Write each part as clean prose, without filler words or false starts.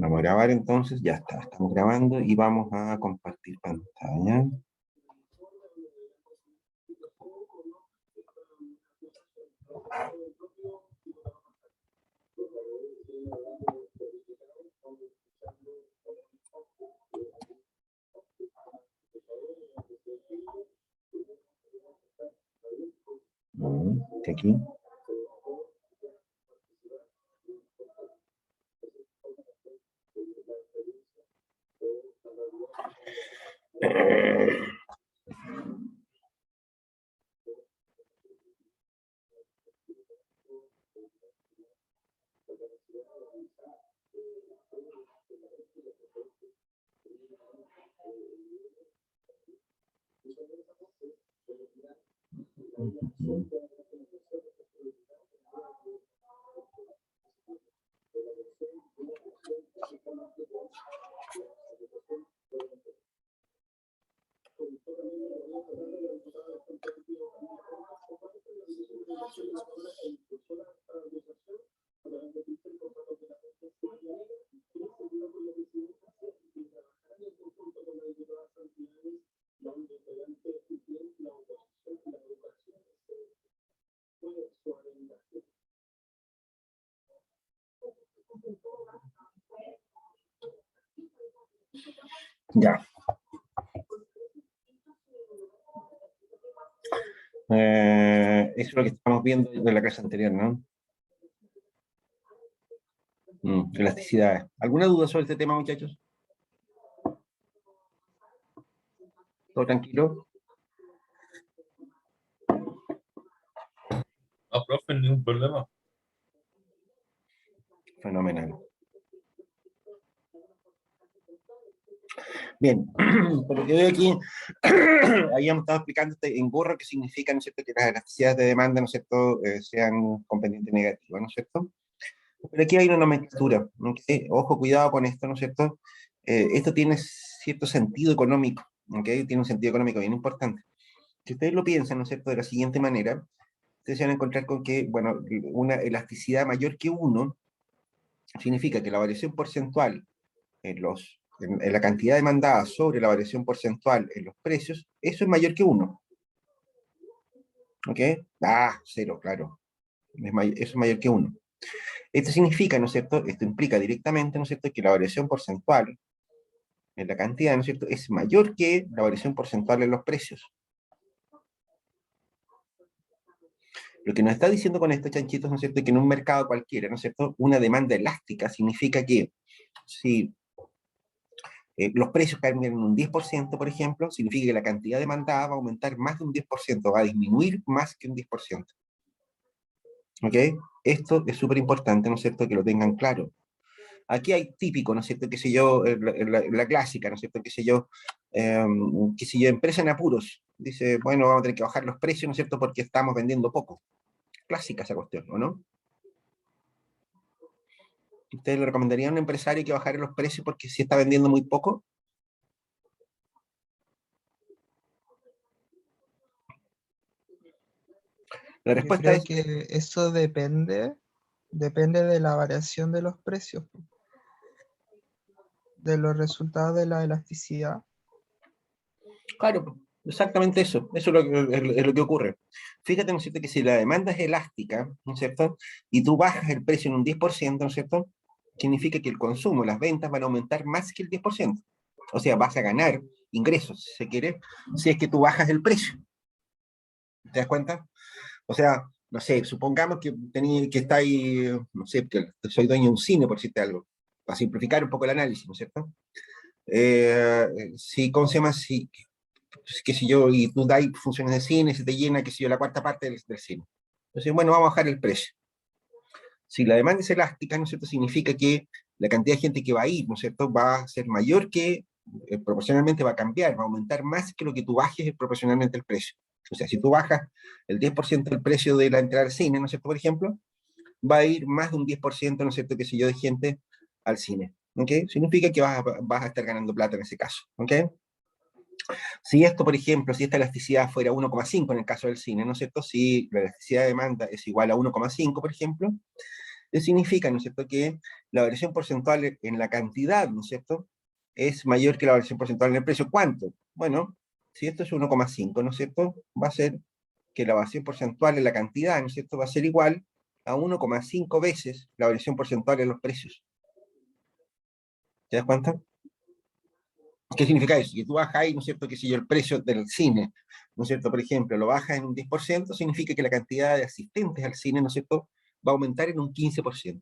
Vamos a grabar entonces, ya está, estamos grabando y vamos a compartir pantalla. Aquí. Ya. Eso es lo que estamos viendo de la clase anterior, ¿no? Elasticidades. ¿Alguna duda sobre este tema, muchachos? ¿Todo tranquilo? No, profe, ningún problema. Fenomenal. Bien, por lo que veo aquí, habíamos estado explicando en gorro qué significa, ¿no es cierto?, que las elasticidades de demanda, ¿no es cierto?, sean con pendiente negativa, ¿no es cierto? Pero aquí hay una nomenclatura, ¿okay? Ojo, cuidado con esto, ¿no es cierto? Esto tiene cierto sentido económico, ¿okay? Tiene un sentido económico bien importante. Si ustedes lo piensan, ¿no es cierto?, de la siguiente manera, ustedes se van a encontrar con que, bueno, una elasticidad mayor que 1 significa que la variación porcentual en la cantidad demandada sobre la variación porcentual en los precios, eso es mayor que 1. ¿Ok? Cero, claro. Eso es mayor que 1. Esto significa, ¿no es cierto? Esto implica directamente, ¿no es cierto?, que la variación porcentual en la cantidad, ¿no es cierto?, es mayor que la variación porcentual en los precios. Lo que nos está diciendo con estos chanchitos, ¿no es cierto?, que en un mercado cualquiera, ¿no es cierto?, una demanda elástica significa que si los precios cambian en un 10%, por ejemplo, significa que la cantidad demandada va a aumentar más de un 10%, va a disminuir más que un 10%. ¿Ok? Esto es súper importante, ¿no es cierto?, que lo tengan claro. Aquí hay típico, ¿no es cierto?, qué sé yo, la clásica, ¿no es cierto?, qué sé yo, empresa en apuros. Dice, bueno, vamos a tener que bajar los precios, ¿no es cierto?, porque estamos vendiendo poco. Clásica esa cuestión, ¿o no? ¿Ustedes le recomendarían a un empresario que bajara los precios porque si está vendiendo muy poco? La Yo respuesta creo es... que eso depende de la variación de los precios, de los resultados de la elasticidad. Claro, exactamente eso. Eso es lo que ocurre. Fíjate, ¿no es cierto?, que si la demanda es elástica, ¿no es cierto?, y tú bajas el precio en un 10%, ¿no es cierto?, significa que el consumo, las ventas van a aumentar más que el 10%. O sea, vas a ganar ingresos, si se quiere, si es que tú bajas el precio. ¿Te das cuenta? O sea, no sé, supongamos que está ahí, no sé, que soy dueño de un cine, por decirte algo, para simplificar un poco el análisis, ¿no es cierto? ¿Cómo se llama? Qué sé yo, y tú das funciones de cine, se te llena, qué sé yo, la cuarta parte del cine. Entonces, bueno, vamos a bajar el precio. Si la demanda es elástica, ¿no es cierto?, significa que la cantidad de gente que va a ir, ¿no es cierto?, va a ser mayor que, proporcionalmente va a cambiar, va a aumentar más que lo que tú bajes proporcionalmente el precio. O sea, si tú bajas el 10% del precio de la entrada al cine, ¿no es cierto?, por ejemplo, va a ir más de un 10%, ¿no es cierto?, qué sé yo, de gente al cine. ¿Ok? Significa que vas a estar ganando plata en ese caso. ¿Ok? Si esto, por ejemplo, si esta elasticidad fuera 1,5 en el caso del cine, ¿no es cierto? Si la elasticidad de demanda es igual a 1,5, por ejemplo, Eso significa, ¿no es cierto?, que la variación porcentual en la cantidad, ¿no es cierto?, es mayor que la variación porcentual en el precio. ¿Cuánto? Bueno, si esto es 1,5, ¿no es cierto?, va a ser que la variación porcentual en la cantidad, ¿no es cierto?, va a ser igual a 1,5 veces la variación porcentual en los precios. ¿Te das cuenta? ¿Qué significa eso? Que tú bajas ahí, ¿no es cierto?, que si yo el precio del cine, ¿no es cierto?, por ejemplo, lo bajas en un 10%, significa que la cantidad de asistentes al cine, ¿no es cierto?, va a aumentar en un 15%.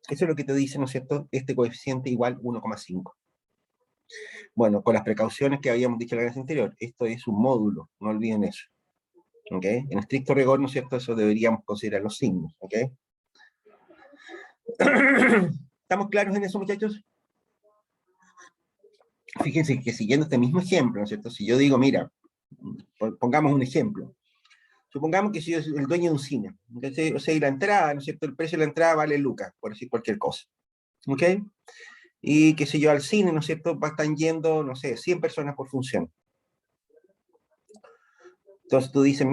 Eso es lo que te dice, ¿no es cierto?, este coeficiente igual 1,5. Bueno, con las precauciones que habíamos dicho en la clase anterior, esto es un módulo, no olviden eso. ¿Ok? En estricto rigor, ¿no es cierto?, eso deberíamos considerar los signos. ¿Ok? ¿Estamos claros en eso, muchachos? Fíjense que siguiendo este mismo ejemplo, ¿no es cierto? Si yo digo, mira, pongamos un ejemplo. Supongamos que si yo soy el dueño de un cine, ¿okay? O sea, y la entrada, ¿no es cierto? El precio de la entrada vale lucas, por decir cualquier cosa. ¿Ok? Y que si yo al cine, ¿no es cierto?, están yendo, no sé, 100 personas por función. Entonces tú dices,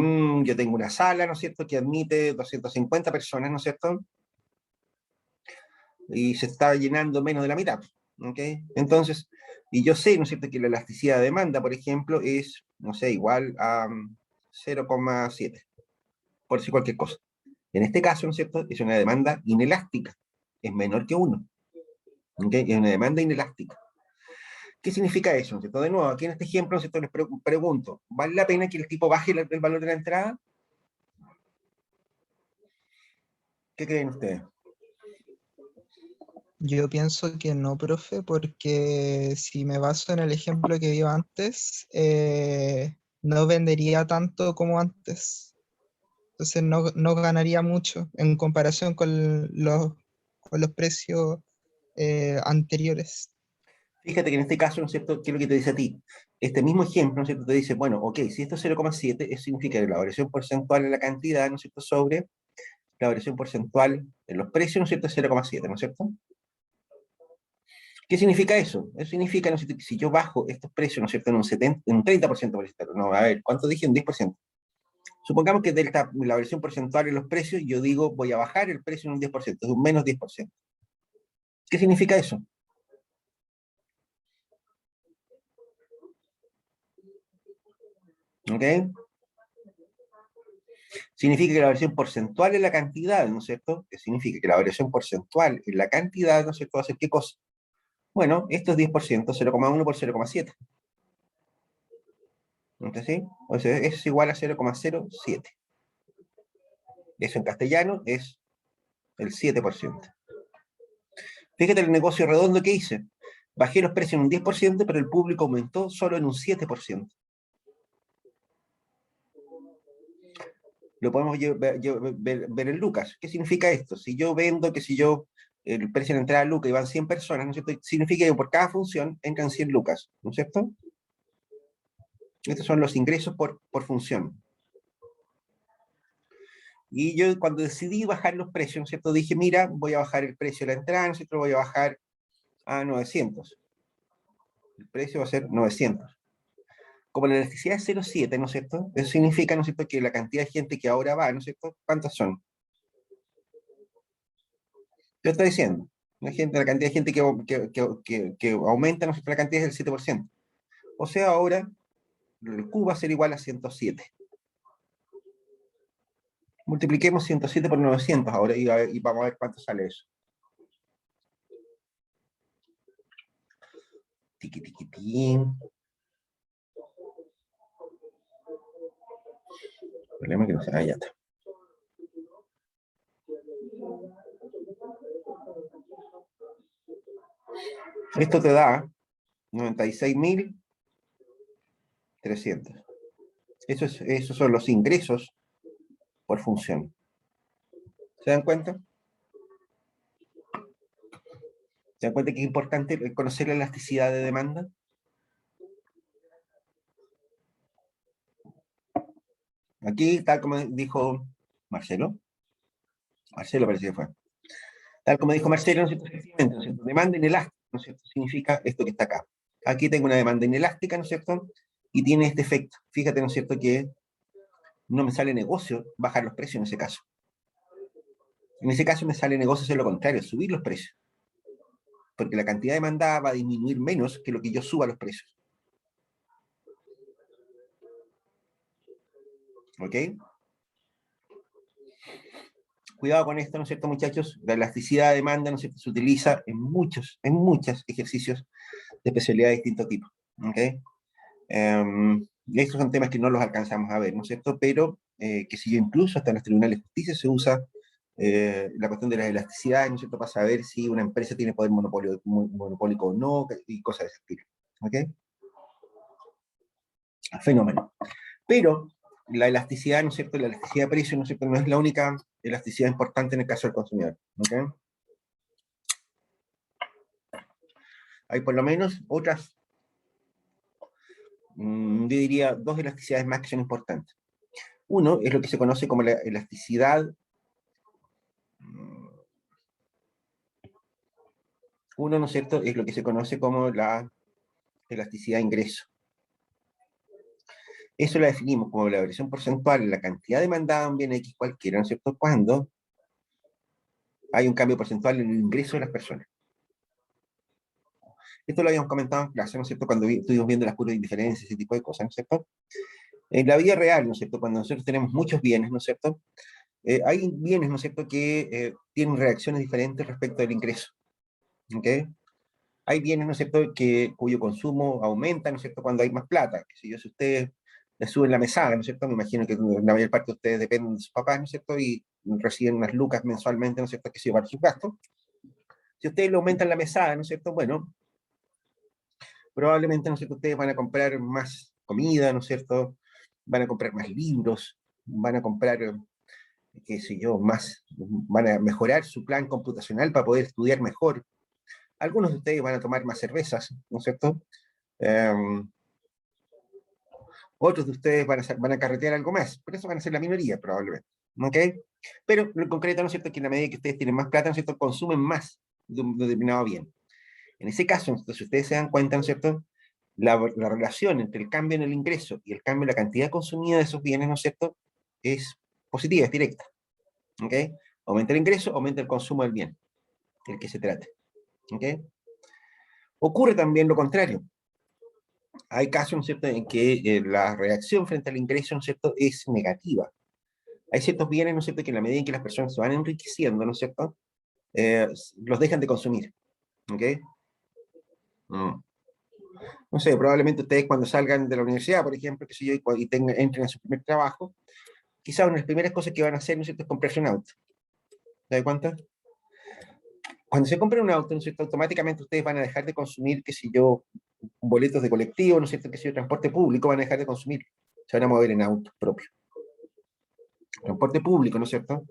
yo tengo una sala, ¿no es cierto?, que admite 250 personas, ¿no es cierto? Y se está llenando menos de la mitad. ¿Ok? Entonces, y yo sé, ¿no es cierto?, que la elasticidad de demanda, por ejemplo, es, no sé, igual a 0,7, por decir cualquier cosa. En este caso, ¿no es cierto?, es una demanda inelástica, es menor que 1. ¿Ok? Es una demanda inelástica. ¿Qué significa eso? ¿No es cierto? De nuevo, aquí en este ejemplo, ¿no es cierto?, les pregunto, ¿vale la pena que el tipo baje el valor de la entrada? ¿Qué creen ustedes? Yo pienso que no, profe, porque si me baso en el ejemplo que dio antes, no vendería tanto como antes. Entonces no ganaría mucho en comparación con los precios anteriores. Fíjate que en este caso, ¿no es cierto?, ¿qué es lo que te dice a ti? Este mismo ejemplo, ¿no es cierto?, te dice, bueno, ok, si esto es 0,7, eso significa que la variación porcentual en la cantidad, ¿no es cierto?, sobre la variación porcentual en los precios, ¿no es cierto?, es 0,7, ¿no es cierto? ¿Qué significa eso? Eso significa, ¿no es cierto?, que si yo bajo estos precios, ¿no es cierto?, en un 70, en un 30%, por ejemplo, no, a ver, ¿cuánto dije? Un 10%. Supongamos que delta, la variación porcentual en los precios, yo digo, voy a bajar el precio en un 10%, es un menos 10%. ¿Qué significa eso? ¿Ok? Significa que la variación porcentual en la cantidad, ¿no es cierto? Que significa que la variación porcentual en la cantidad, ¿no es cierto?, va a ser ¿qué cosa? Bueno, esto es 10%, 0,1 por 0,7. ¿Entonces, sí? O sea, es igual a 0,07. Eso en castellano es el 7%. Fíjate el negocio redondo que hice. Bajé los precios en un 10%, pero el público aumentó solo en un 7%. Lo podemos ver en lucas. ¿Qué significa esto? Si yo vendo, que si yo, el precio de la entrada a lucas y van 100 personas, ¿no es cierto? Significa que por cada función entran 100 lucas, ¿no es cierto? Estos son los ingresos por función. Y yo cuando decidí bajar los precios, ¿no es cierto?, dije, mira, voy a bajar el precio de la entrada, ¿no es cierto?, voy a bajar a 900. El precio va a ser 900. Como la elasticidad es 0,7, ¿no es cierto? Eso significa, ¿no es cierto?, que la cantidad de gente que ahora va, ¿no es cierto?, ¿cuántas son? Yo estoy diciendo, la cantidad de gente que aumenta, ¿no es cierto?, la cantidad es del 7%. O sea, ahora el Q va a ser igual a 107. Multipliquemos 107 por 900 ahora y vamos a ver cuánto sale eso. Tiqui, tiqui, tiqui. El problema es que no se... Ah, ya está. Esto te da 96.300. Esos son los ingresos por función. ¿Se dan cuenta? ¿Se dan cuenta que es importante conocer la elasticidad de demanda? Aquí, tal como dijo Marcelo parece que fue. Tal como dijo Marcelo, ¿no es cierto?, efectivamente, ¿no es cierto?, demanda inelástica, ¿no es cierto?, significa esto que está acá. Aquí tengo una demanda inelástica, ¿no es cierto?, y tiene este efecto. Fíjate, ¿no es cierto?, que no me sale negocio bajar los precios en ese caso. En ese caso me sale negocio hacer lo contrario, subir los precios. Porque la cantidad demandada va a disminuir menos que lo que yo suba los precios. ¿Ok? Cuidado con esto, ¿no es cierto, muchachos? La elasticidad de demanda, ¿no es cierto?, se utiliza en muchos ejercicios de especialidad de distinto tipo. ¿Ok? Y estos son temas que no los alcanzamos a ver, ¿no es cierto? Pero que si yo incluso hasta en los tribunales de justicia se usa la cuestión de las elasticidades, ¿no es cierto?, para saber si una empresa tiene poder monopólico o no, y cosas de ese estilo. ¿Ok? Fenómeno. Pero la elasticidad, ¿no es cierto?, la elasticidad de precio, ¿no es cierto?, no es la única elasticidad importante en el caso del consumidor. ¿Ok? Hay por lo menos otras, yo diría, dos elasticidades más que son importantes. Uno es lo que se conoce como la elasticidad. Uno, ¿no es cierto?, es lo que se conoce como la elasticidad de ingreso. Eso la definimos como la variación porcentual en la cantidad demandada de un bien X cualquiera, ¿no es cierto?, cuando hay un cambio porcentual en el ingreso de las personas. Esto lo habíamos comentado en clase, ¿no es cierto?, cuando estuvimos viendo las curvas de indiferencia, ese tipo de cosas, ¿no es cierto? En la vida real, ¿no es cierto?, cuando nosotros tenemos muchos bienes, ¿no es cierto?, hay bienes, ¿no es cierto?, que tienen reacciones diferentes respecto al ingreso. ¿Ok? Hay bienes, ¿no es cierto?, cuyo consumo aumenta, ¿no es cierto?, cuando hay más plata. Que si ustedes le suben la mesada, ¿no es cierto?, me imagino que la mayor parte de ustedes dependen de sus papás, ¿no es cierto?, y reciben unas lucas mensualmente, ¿no es cierto?, que se para sus gastos. Si ustedes le aumentan la mesada, ¿no es cierto?, bueno, probablemente, ¿no es cierto?, ustedes van a comprar más comida, ¿no es cierto?, van a comprar más libros, van a comprar, qué sé yo, van a mejorar su plan computacional para poder estudiar mejor. Algunos de ustedes van a tomar más cervezas, ¿no es cierto? Otros de ustedes van a carretear algo más, pero eso van a ser la minoría probablemente. ¿Ok? Pero lo concreto, ¿no es cierto?, que en la medida que ustedes tienen más plata, ¿no es cierto?, consumen más de un determinado bien. En ese caso, entonces, si ustedes se dan cuenta, ¿no es cierto?, la relación entre el cambio en el ingreso y el cambio en la cantidad consumida de esos bienes, ¿no es cierto?, es positiva, es directa. ¿Ok? Aumenta el ingreso, aumenta el consumo del bien, del que se trate. ¿Ok? Ocurre también lo contrario. Hay casos, ¿no es cierto?, en que la reacción frente al ingreso, ¿no es cierto?, es negativa. Hay ciertos bienes, ¿no es cierto?, que en la medida en que las personas se van enriqueciendo, ¿no es cierto?, los dejan de consumir. ¿Ok? Mm. No sé, probablemente ustedes cuando salgan de la universidad, por ejemplo, que si yo, y entren a su primer trabajo, quizás una de las primeras cosas que van a hacer, ¿no es cierto?, es comprarse un auto. ¿Se dan cuenta? Cuando se compran un auto, ¿no es cierto?, automáticamente ustedes van a dejar de consumir, qué sé yo, boletos de colectivo, ¿no es cierto?, qué sé yo, transporte público, van a dejar de consumir. Se van a mover en autos propios. Transporte público, ¿no es cierto?,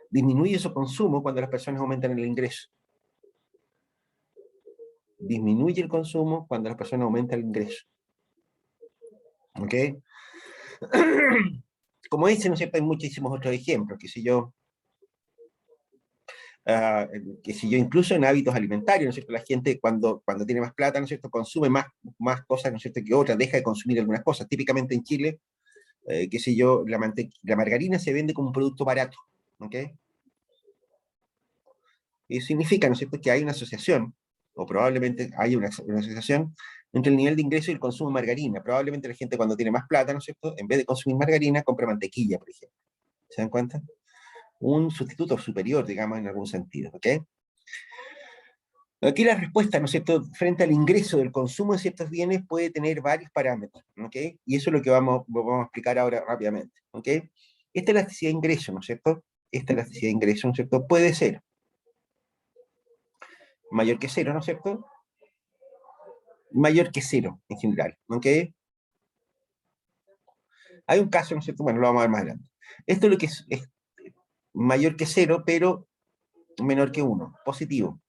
disminuye su consumo cuando las personas aumentan el ingreso. Disminuye el consumo cuando las personas aumentan el ingreso. ¿Ok? Como dicen, ¿no es cierto?, hay muchísimos otros ejemplos, que si yo incluso en hábitos alimentarios, ¿no es cierto?, la gente cuando tiene más plata, ¿no es cierto?, consume más cosas, ¿no es cierto?, que otras, deja de consumir algunas cosas. Típicamente en Chile, qué sé yo, la margarina se vende como un producto barato. ¿Ok? Y significa, ¿no es cierto?, que hay una asociación, o probablemente hay una asociación entre el nivel de ingreso y el consumo de margarina. Probablemente la gente cuando tiene más plata, ¿no es cierto?, en vez de consumir margarina, compra mantequilla, por ejemplo. ¿Se dan cuenta? Un sustituto superior, digamos, en algún sentido. ¿Ok? Aquí la respuesta, ¿no es cierto?, frente al ingreso del consumo de ciertos bienes puede tener varios parámetros. ¿Ok? Y eso es lo que vamos a explicar ahora rápidamente. ¿Ok? Esta elasticidad de ingreso, ¿no es cierto?, esta elasticidad de ingreso, ¿no es cierto?, puede ser mayor que cero, ¿no es cierto?, mayor que cero en general. ¿Ok? Hay un caso, ¿no es cierto?, bueno, lo vamos a ver más adelante. Esto es lo que es mayor que cero, pero menor que 1, positivo.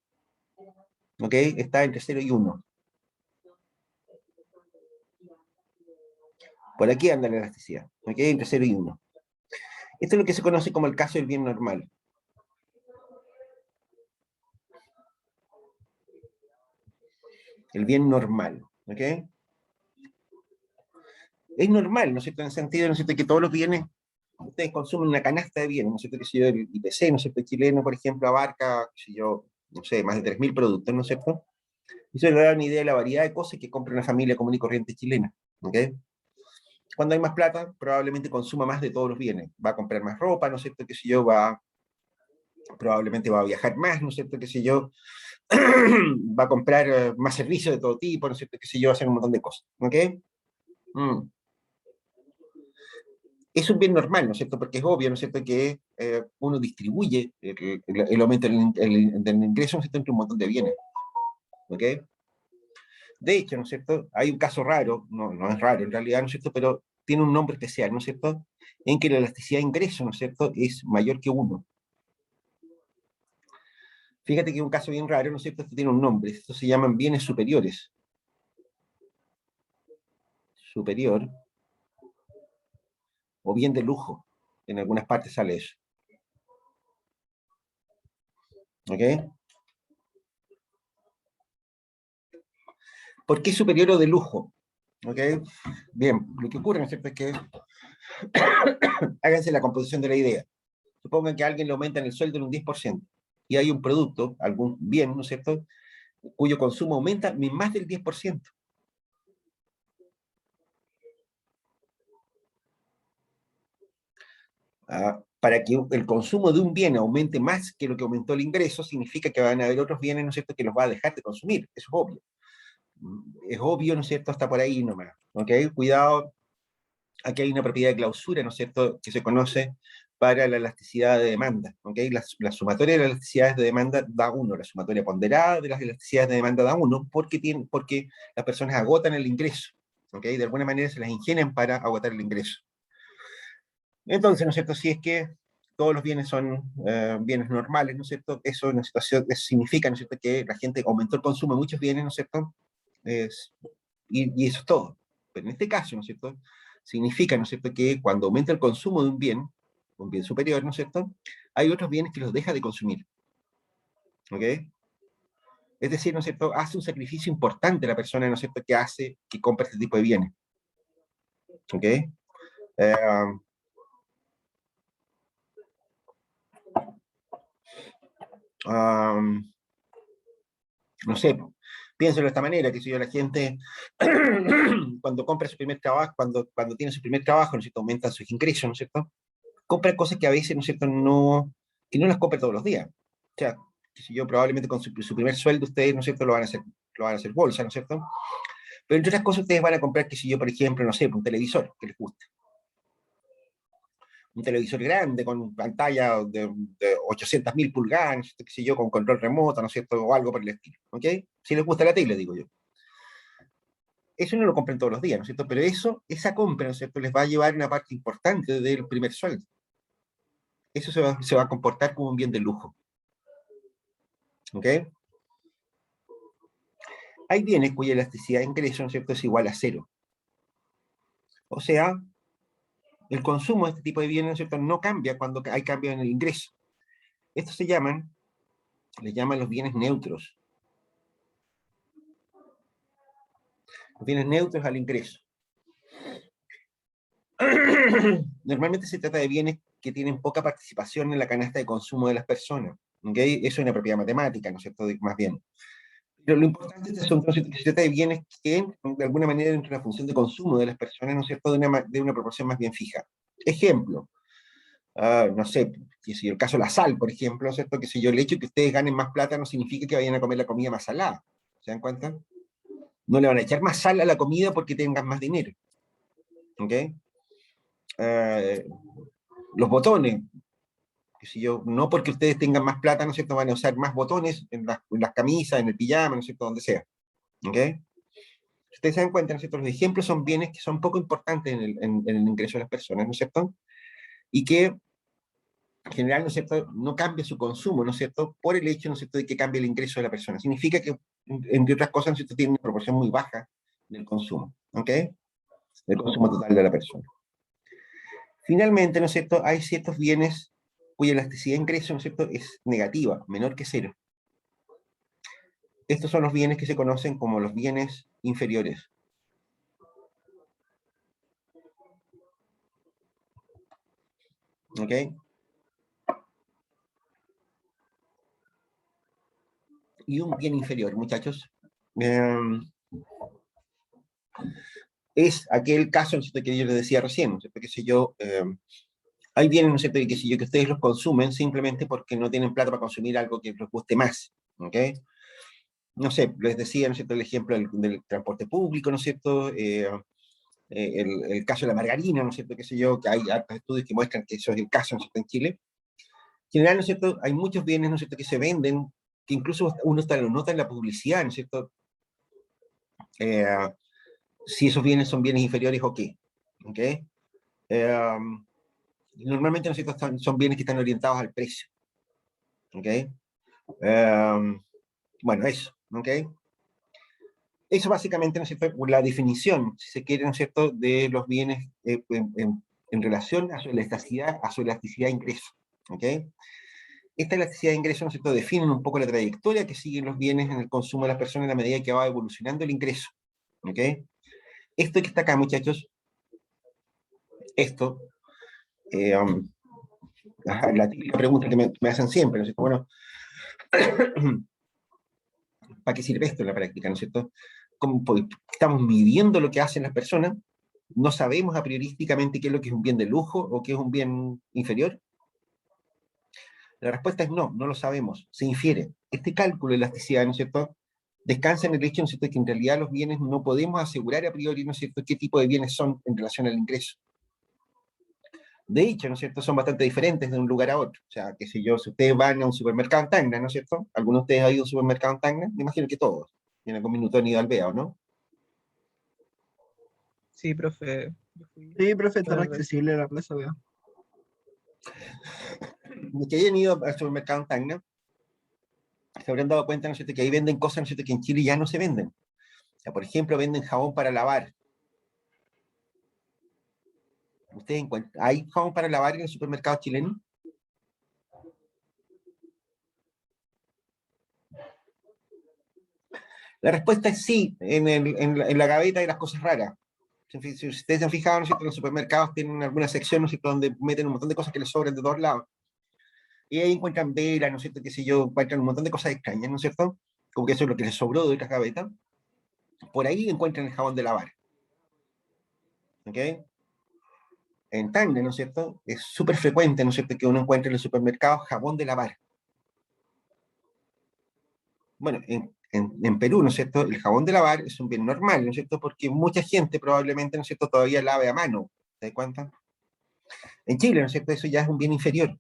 ¿Ok? Está entre 0 y 1. Por aquí anda la elasticidad. ¿Ok? Entre 0 y 1. Esto es lo que se conoce como el caso del bien normal. El bien normal. ¿Ok? Es normal, ¿no es cierto?, en el sentido, ¿no es cierto?, que todos los bienes ustedes consumen una canasta de bienes, ¿no es cierto? Que si yo, el IPC, ¿no es cierto? El chileno, por ejemplo, abarca, qué sé yo, no sé, más de 3.000 productos, ¿no es cierto? Eso le da una idea de la variedad de cosas que compra una familia común y corriente chilena, ¿ok? Cuando hay más plata, probablemente consuma más de todos los bienes. Va a comprar más ropa, ¿no es cierto? Que si yo probablemente va a viajar más, ¿no es cierto? Que si yo va a comprar más servicios de todo tipo, ¿no es cierto? Que si yo va a hacer un montón de cosas, ¿ok? Mm. Es un bien normal, ¿no es cierto? Porque es obvio, ¿no es cierto? Que uno distribuye el aumento del ingreso, ¿no es cierto? Entre un montón de bienes, ¿ok? De hecho, ¿no es cierto? Hay un caso raro, no es raro en realidad, ¿no es cierto? Pero tiene un nombre especial, ¿no es cierto? En que la elasticidad de ingreso, ¿no es cierto? Es mayor que 1. Fíjate que es un caso bien raro, ¿no es cierto? Esto tiene un nombre, esto se llaman bienes superiores. Superior o bien de lujo. En algunas partes sale eso. ¿Ok? ¿Por qué superior o de lujo? ¿Ok? Bien, lo que ocurre, ¿no es cierto? Es que háganse la composición de la idea. Supongan que a alguien le aumentan el sueldo en un 10% y hay un producto, algún bien, ¿no es cierto?, cuyo consumo aumenta en más del 10%. Para que el consumo de un bien aumente más que lo que aumentó el ingreso, significa que van a haber otros bienes, ¿no es cierto?, que los va a dejar de consumir. Eso es obvio. Es obvio, ¿no es cierto?, hasta por ahí nomás. ¿Ok? Cuidado, aquí hay una propiedad de clausura, ¿no es cierto?, que se conoce para la elasticidad de demanda. ¿Ok? La sumatoria de las elasticidades de demanda da 1, la sumatoria ponderada de las elasticidades de demanda da 1, porque las personas agotan el ingreso. ¿Ok? De alguna manera se las ingenian para agotar el ingreso. Entonces, ¿no es cierto? Si es que todos los bienes son bienes normales, ¿no es cierto? Eso, en una situación, eso significa, ¿no es cierto?, que la gente aumentó el consumo de muchos bienes, ¿no es cierto? Es, y eso es todo. Pero en este caso, ¿no es cierto?, significa, ¿no es cierto?, que cuando aumenta el consumo de un bien superior, ¿no es cierto?, hay otros bienes que los deja de consumir. ¿Ok? Es decir, ¿no es cierto?, hace un sacrificio importante la persona, ¿no es cierto?, que compra este tipo de bienes. ¿Ok? Um, no sé, piénselo de esta manera, que si yo la gente, cuando compra su primer trabajo, cuando tiene su primer trabajo, ¿no es cierto?, aumentan sus ingresos, ¿no es cierto?, compra cosas que a veces, ¿no es cierto?, que no las compra todos los días. O sea, que si yo probablemente con su primer sueldo, ustedes, ¿no es cierto?, lo van a hacer bolsa, ¿no es cierto? Pero entre otras cosas, ustedes van a comprar, que si yo, por ejemplo, no sé, un televisor que les guste. Un televisor grande, con pantalla de 800.000 pulgadas, qué sé yo, con control remoto, ¿no es cierto?, o algo por el estilo, ¿ok? Si les gusta la tele, digo yo. Eso no lo compran todos los días, ¿no es cierto? Pero esa compra, ¿no es cierto?, les va a llevar una parte importante del primer sueldo. Eso se va a comportar como un bien de lujo, ¿ok? Hay bienes cuya elasticidad de ingreso, ¿no es cierto?, es igual a 0. O sea, el consumo de este tipo de bienes, ¿no es cierto?, no cambia cuando hay cambio en el ingreso. Estos les llaman los bienes neutros. Los bienes neutros al ingreso. Normalmente se trata de bienes que tienen poca participación en la canasta de consumo de las personas. ¿Okay? Eso es una propiedad matemática, ¿no es cierto?, más bien. Pero lo importante de este asunto es que se trata de bienes que, de alguna manera, entran en la función de consumo de las personas, ¿no es cierto?, de una proporción más bien fija. Ejemplo, no sé, si el caso de la sal, por ejemplo, ¿cierto?, que si yo el hecho de que ustedes ganen más plata no significa que vayan a comer la comida más salada. ¿Se dan cuenta? No le van a echar más sal a la comida porque tengan más dinero. ¿Ok? Los botones, que si yo, no porque ustedes tengan más plata, ¿no es cierto?, van a usar más botones en las camisas, en el pijama, ¿no es cierto?, donde sea. ¿Ok? Ustedes se dan cuenta, ¿no es cierto?, los ejemplos son bienes que son poco importantes en el ingreso de las personas, ¿no es cierto? Y que en general, ¿no es cierto?, no cambia su consumo, ¿no es cierto?, por el hecho, ¿no es cierto?, de que cambie el ingreso de la persona. Significa que, entre otras cosas, ¿no es cierto?, tiene una proporción muy baja del consumo, ¿ok? Del consumo total de la persona. Finalmente, ¿no es cierto?, hay ciertos bienes cuya elasticidad de ingreso, ¿no es cierto?, es negativa, menor que 0. Estos son los bienes que se conocen como los bienes inferiores. ¿Ok? Y un bien inferior, muchachos, es aquel caso, ¿no es cierto?, que yo les decía recién, ¿no es cierto?, qué sé yo, hay bienes, ¿no es cierto?, qué sé yo, que ustedes los consumen simplemente porque no tienen plata para consumir algo que les guste más, ¿ok? No sé, les decía, ¿no es cierto?, el ejemplo del transporte público, ¿no es cierto?, el caso de la margarina, ¿no es cierto?, qué sé yo, que hay hartos estudios que muestran que eso es el caso, ¿no es cierto?, en Chile. En general, ¿no es cierto?, hay muchos bienes, ¿no es cierto?, que se venden, que incluso uno hasta lo nota en la publicidad, ¿no es cierto?, eh, si esos bienes son bienes inferiores o qué, ¿ok? Normalmente, ¿no es cierto?, son bienes que están orientados al precio, ¿ok? Bueno, eso, ¿ok? Eso básicamente, ¿no es cierto?, la definición, si se quiere, ¿no es cierto?, de los bienes en relación a su elasticidad de ingreso, ¿ok? Esta elasticidad de ingreso, ¿no es cierto?, define un poco la trayectoria que siguen los bienes en el consumo de las personas en la medida que va evolucionando el ingreso, ¿ok? Esto que está acá, muchachos, esto, la típica pregunta que me hacen siempre, ¿no es cierto? Bueno, ¿para qué sirve esto en la práctica, no es cierto? ¿Cómo estamos midiendo lo que hacen las personas? ¿No sabemos a priorísticamente qué es lo que es un bien de lujo o qué es un bien inferior? La respuesta es no, no lo sabemos, se infiere. Este cálculo de elasticidad, ¿no es cierto?, descansa en el hecho, ¿no es cierto?, que en realidad los bienes no podemos asegurar a priori, ¿no es cierto?, qué tipo de bienes son en relación al ingreso. De hecho, ¿no es cierto?, son bastante diferentes de un lugar a otro. O sea, qué sé yo, si ustedes van a un supermercado en Tacna, ¿no es cierto? ¿Algunos de ustedes han ido a un supermercado en Tacna? Me imagino que todos. Y en algún minuto han ido al Veo, ¿no? Sí, profe. Yo fui Sí, profe, tan varias veces. accesible la plaza, veo. Los que hayan ido al supermercado en Tacna, se habrán dado cuenta, ¿no es cierto?, que ahí venden cosas, ¿no es cierto?, que en Chile ya no se venden. O sea, por ejemplo, venden jabón para lavar. ¿Ustedes encuentran? ¿Hay jabón para lavar en el supermercado chileno? La respuesta es sí, en la gaveta de las cosas raras. Si ustedes se han fijado, ¿no es cierto?, los supermercados tienen alguna sección, ¿no es cierto?, donde meten un montón de cosas que les sobran de todos lados. Y ahí encuentran velas, ¿no es cierto?, qué sé yo, encuentran un montón de cosas extrañas, ¿no es cierto? Como que eso es lo que les sobró de otras gavetas. Por ahí encuentran el jabón de lavar. ¿Ok? En Tacna, ¿no es cierto?, es súper frecuente, ¿no es cierto?, que uno encuentre en el supermercado jabón de lavar. Bueno, en Perú, ¿no es cierto?, el jabón de lavar es un bien normal, ¿no es cierto?, porque mucha gente probablemente, ¿no es cierto?, todavía lave a mano. ¿Te das cuenta? En Chile, ¿no es cierto?, eso ya es un bien inferior.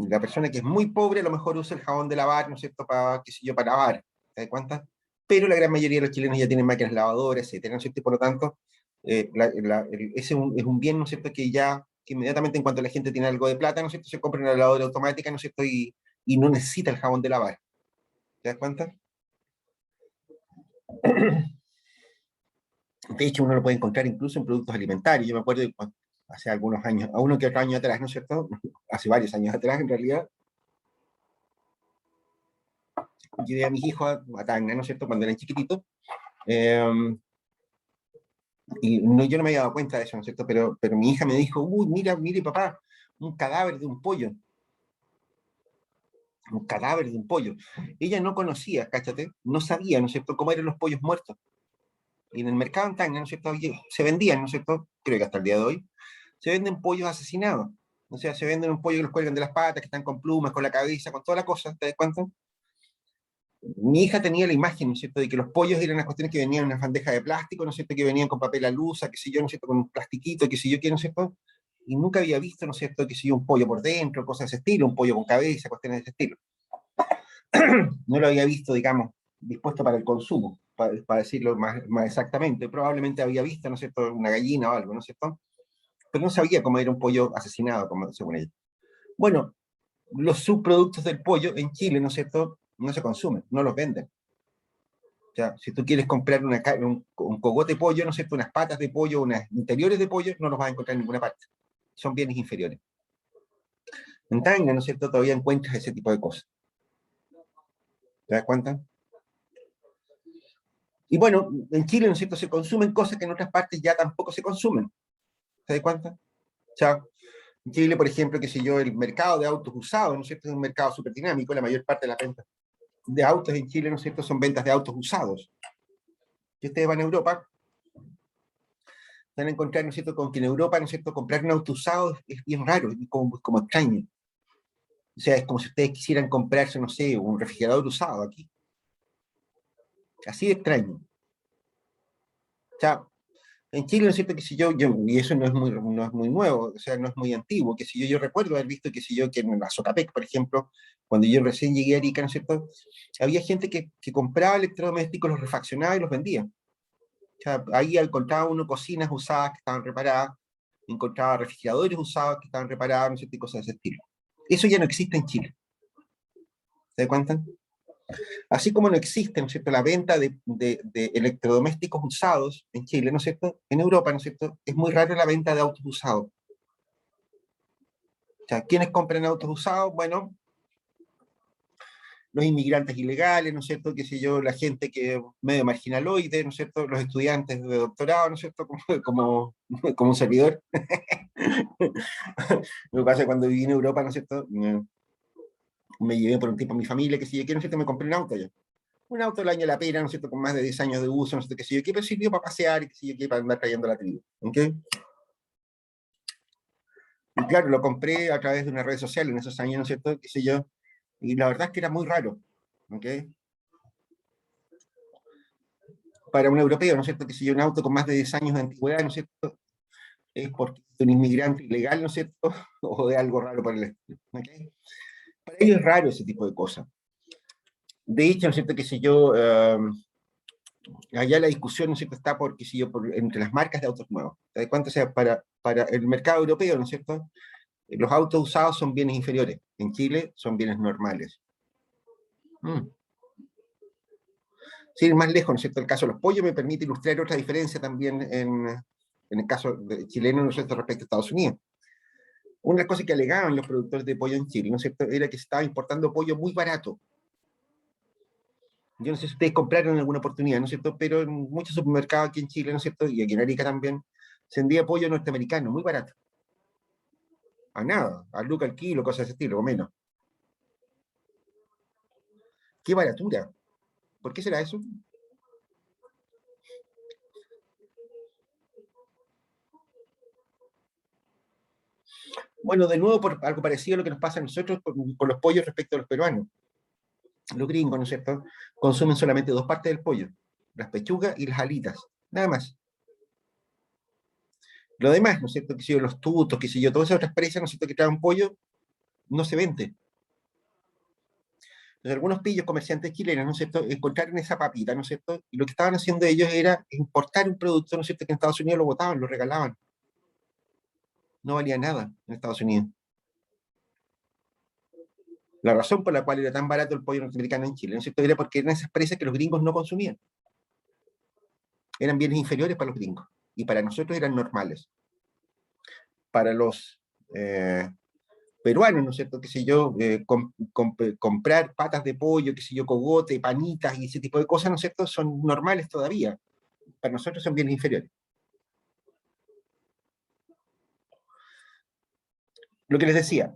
La persona que es muy pobre a lo mejor usa el jabón de lavar, ¿no es cierto?, para, qué sé yo, para lavar. ¿Te das cuenta? Pero la gran mayoría de los chilenos ya tienen máquinas lavadoras, etcétera, ¿no es cierto? Y por lo tanto, ese es un bien, ¿no es cierto?, que ya que inmediatamente en cuanto la gente tiene algo de plata, ¿no es cierto?, se compra una lavadora automática, ¿no es cierto?, y no necesita el jabón de lavar. ¿Te das cuenta? De hecho, uno lo puede encontrar incluso en productos alimentarios. Yo me acuerdo de hace algunos años, a uno que otro año atrás, ¿no es cierto? Hace varios años atrás, en realidad, llevé a mis hijos a Tacna, ¿no es cierto?, cuando eran chiquititos, y no, yo no me había dado cuenta de eso, ¿no es cierto?, pero mi hija me dijo, uy, mira, mire, papá, un cadáver de un pollo. Un cadáver de un pollo. Ella no conocía, cáchate, no sabía, ¿no es cierto?, cómo eran los pollos muertos. Y en el mercado en Tacna, ¿no es cierto?, se vendían, ¿no es cierto?, creo que hasta el día de hoy, se venden pollos asesinados. O sea, se venden un pollo que los cuelgan de las patas, que están con plumas, con la cabeza, con toda la cosa, ¿te das cuenta? Mi hija tenía la imagen, ¿no es cierto?, de que los pollos eran las cuestiones que venían en una bandeja de plástico, ¿no es cierto?, que venían con papel alusa, qué sé yo, ¿no es cierto?, con un plastiquito, qué sé yo, qué, ¿no es cierto? Y nunca había visto, ¿no es cierto?, qué sé yo, un pollo por dentro, cosas de ese estilo, un pollo con cabeza, cuestiones de ese estilo. No lo había visto, digamos, dispuesto para el consumo, para decirlo más exactamente. Probablemente había visto, ¿no es cierto?, una gallina o algo, ¿no es cierto? Pero no sabía cómo era un pollo asesinado, como, según ella. Bueno, los subproductos del pollo en Chile, ¿no es cierto?, no se consumen, no los venden. O sea, si tú quieres comprar un cogote de pollo, ¿no es cierto?, unas patas de pollo, unas interiores de pollo, no los vas a encontrar en ninguna parte. Son bienes inferiores. En Tacna, ¿no es cierto?, todavía encuentras ese tipo de cosas. ¿Te das cuenta? Y bueno, en Chile, ¿no es cierto?, se consumen cosas que en otras partes ya tampoco se consumen. ¿Te das cuenta? sea, en Chile, por ejemplo, qué sé yo, el mercado de autos usados, ¿no es cierto? Es un mercado súper dinámico, la mayor parte de las ventas de autos en Chile, ¿no es cierto?, son ventas de autos usados. Si ustedes van a Europa, van a encontrar, ¿no es cierto?, con que en Europa, ¿no es cierto?, comprar un auto usado es bien raro, es como extraño. O sea, es como si ustedes quisieran comprarse, no sé, un refrigerador usado aquí. Así de extraño. O sea, en Chile, ¿no es cierto?, que si y eso no es muy nuevo, o sea, no es muy antiguo, que si yo recuerdo haber visto, que si yo, que en la Socapec, por ejemplo, cuando yo recién llegué a Arica, ¿no es cierto?, había gente que compraba electrodomésticos, los refaccionaba y los vendía. O sea, ahí encontraba uno cocinas usadas que estaban reparadas, encontraba refrigeradores usados que estaban reparados, ¿no es cierto?, y cosas de ese estilo. Eso ya no existe en Chile, ¿se dan cuenta? Así como no existe, ¿no es cierto?, la venta de electrodomésticos usados en Chile, ¿no es cierto?, en Europa, ¿no es cierto?, es muy raro la venta de autos usados. O sea, ¿quiénes compran autos usados? Bueno, los inmigrantes ilegales, ¿no es cierto?, qué sé yo, la gente que medio marginaloide, ¿no es cierto?, los estudiantes de doctorado, ¿no es cierto?, como un servidor. Lo que pasa es que cuando viví en Europa, ¿no es cierto?, me llevé por un tiempo a mi familia, que si yo quiero, ¿no es cierto?, me compré un auto ya. Un auto del año La Pera, ¿no es cierto?, con más de 10 años de uso, no sé qué sé yo, que sirvió para pasear, y que sé yo, que para andar trayendo la tribu. ¿Ok? Y claro, lo compré a través de una red social en esos años, ¿no es cierto?, qué sé yo, y la verdad es que era muy raro. ¿Ok? Para un europeo, ¿no es cierto?, que si yo un auto con más de 10 años de antigüedad, ¿no es cierto?, es porque es un inmigrante ilegal, ¿no es cierto?, o de algo raro por el estilo. ¿Okay? Para ellos es raro ese tipo de cosas. De hecho, ¿no es cierto?, que si yo, allá la discusión, ¿no es cierto?, está por, qué sé yo, entre las marcas de autos nuevos. ¿Te das cuenta? O sea, para el mercado europeo, ¿no es cierto?, los autos usados son bienes inferiores. En Chile son bienes normales. Mm. Sin ir más lejos, ¿no es cierto?, el caso de los pollos me permite ilustrar otra diferencia también en el caso chileno, ¿no es cierto?, respecto a Estados Unidos. Una de las cosas que alegaban los productores de pollo en Chile, ¿no es cierto?, era que se estaba importando pollo muy barato. Yo no sé si ustedes compraron en alguna oportunidad, ¿no es cierto?, pero en muchos supermercados aquí en Chile, ¿no es cierto?, y aquí en Arica también, se vendía pollo norteamericano, muy barato. A nada, a lucas al kilo, cosas de ese estilo, o menos. ¡Qué baratura! ¿Por qué será eso? Bueno, de nuevo, por algo parecido a lo que nos pasa a nosotros con los pollos respecto a los peruanos. Los gringos, ¿no es cierto?, consumen solamente dos partes del pollo, las pechugas y las alitas, nada más. Lo demás, ¿no es cierto?, que si yo, los tutos, que si yo, todas esas otras presas, ¿no es cierto?, que traen pollo, no se vende. Entonces, algunos pillos comerciantes chilenos, ¿no es cierto?, encontraron esa papita, ¿no es cierto?, y lo que estaban haciendo ellos era importar un producto, ¿no es cierto?, que en Estados Unidos lo botaban, lo regalaban. No valía nada en Estados Unidos. La razón por la cual era tan barato el pollo norteamericano en Chile, ¿no es cierto?, era porque eran esas presas que los gringos no consumían. Eran bienes inferiores para los gringos, y para nosotros eran normales. Para los peruanos, ¿no es cierto?, qué sé yo, comprar patas de pollo, qué sé yo, cogote, panitas y ese tipo de cosas, ¿no es cierto?, son normales todavía. Para nosotros son bienes inferiores. Lo que les decía,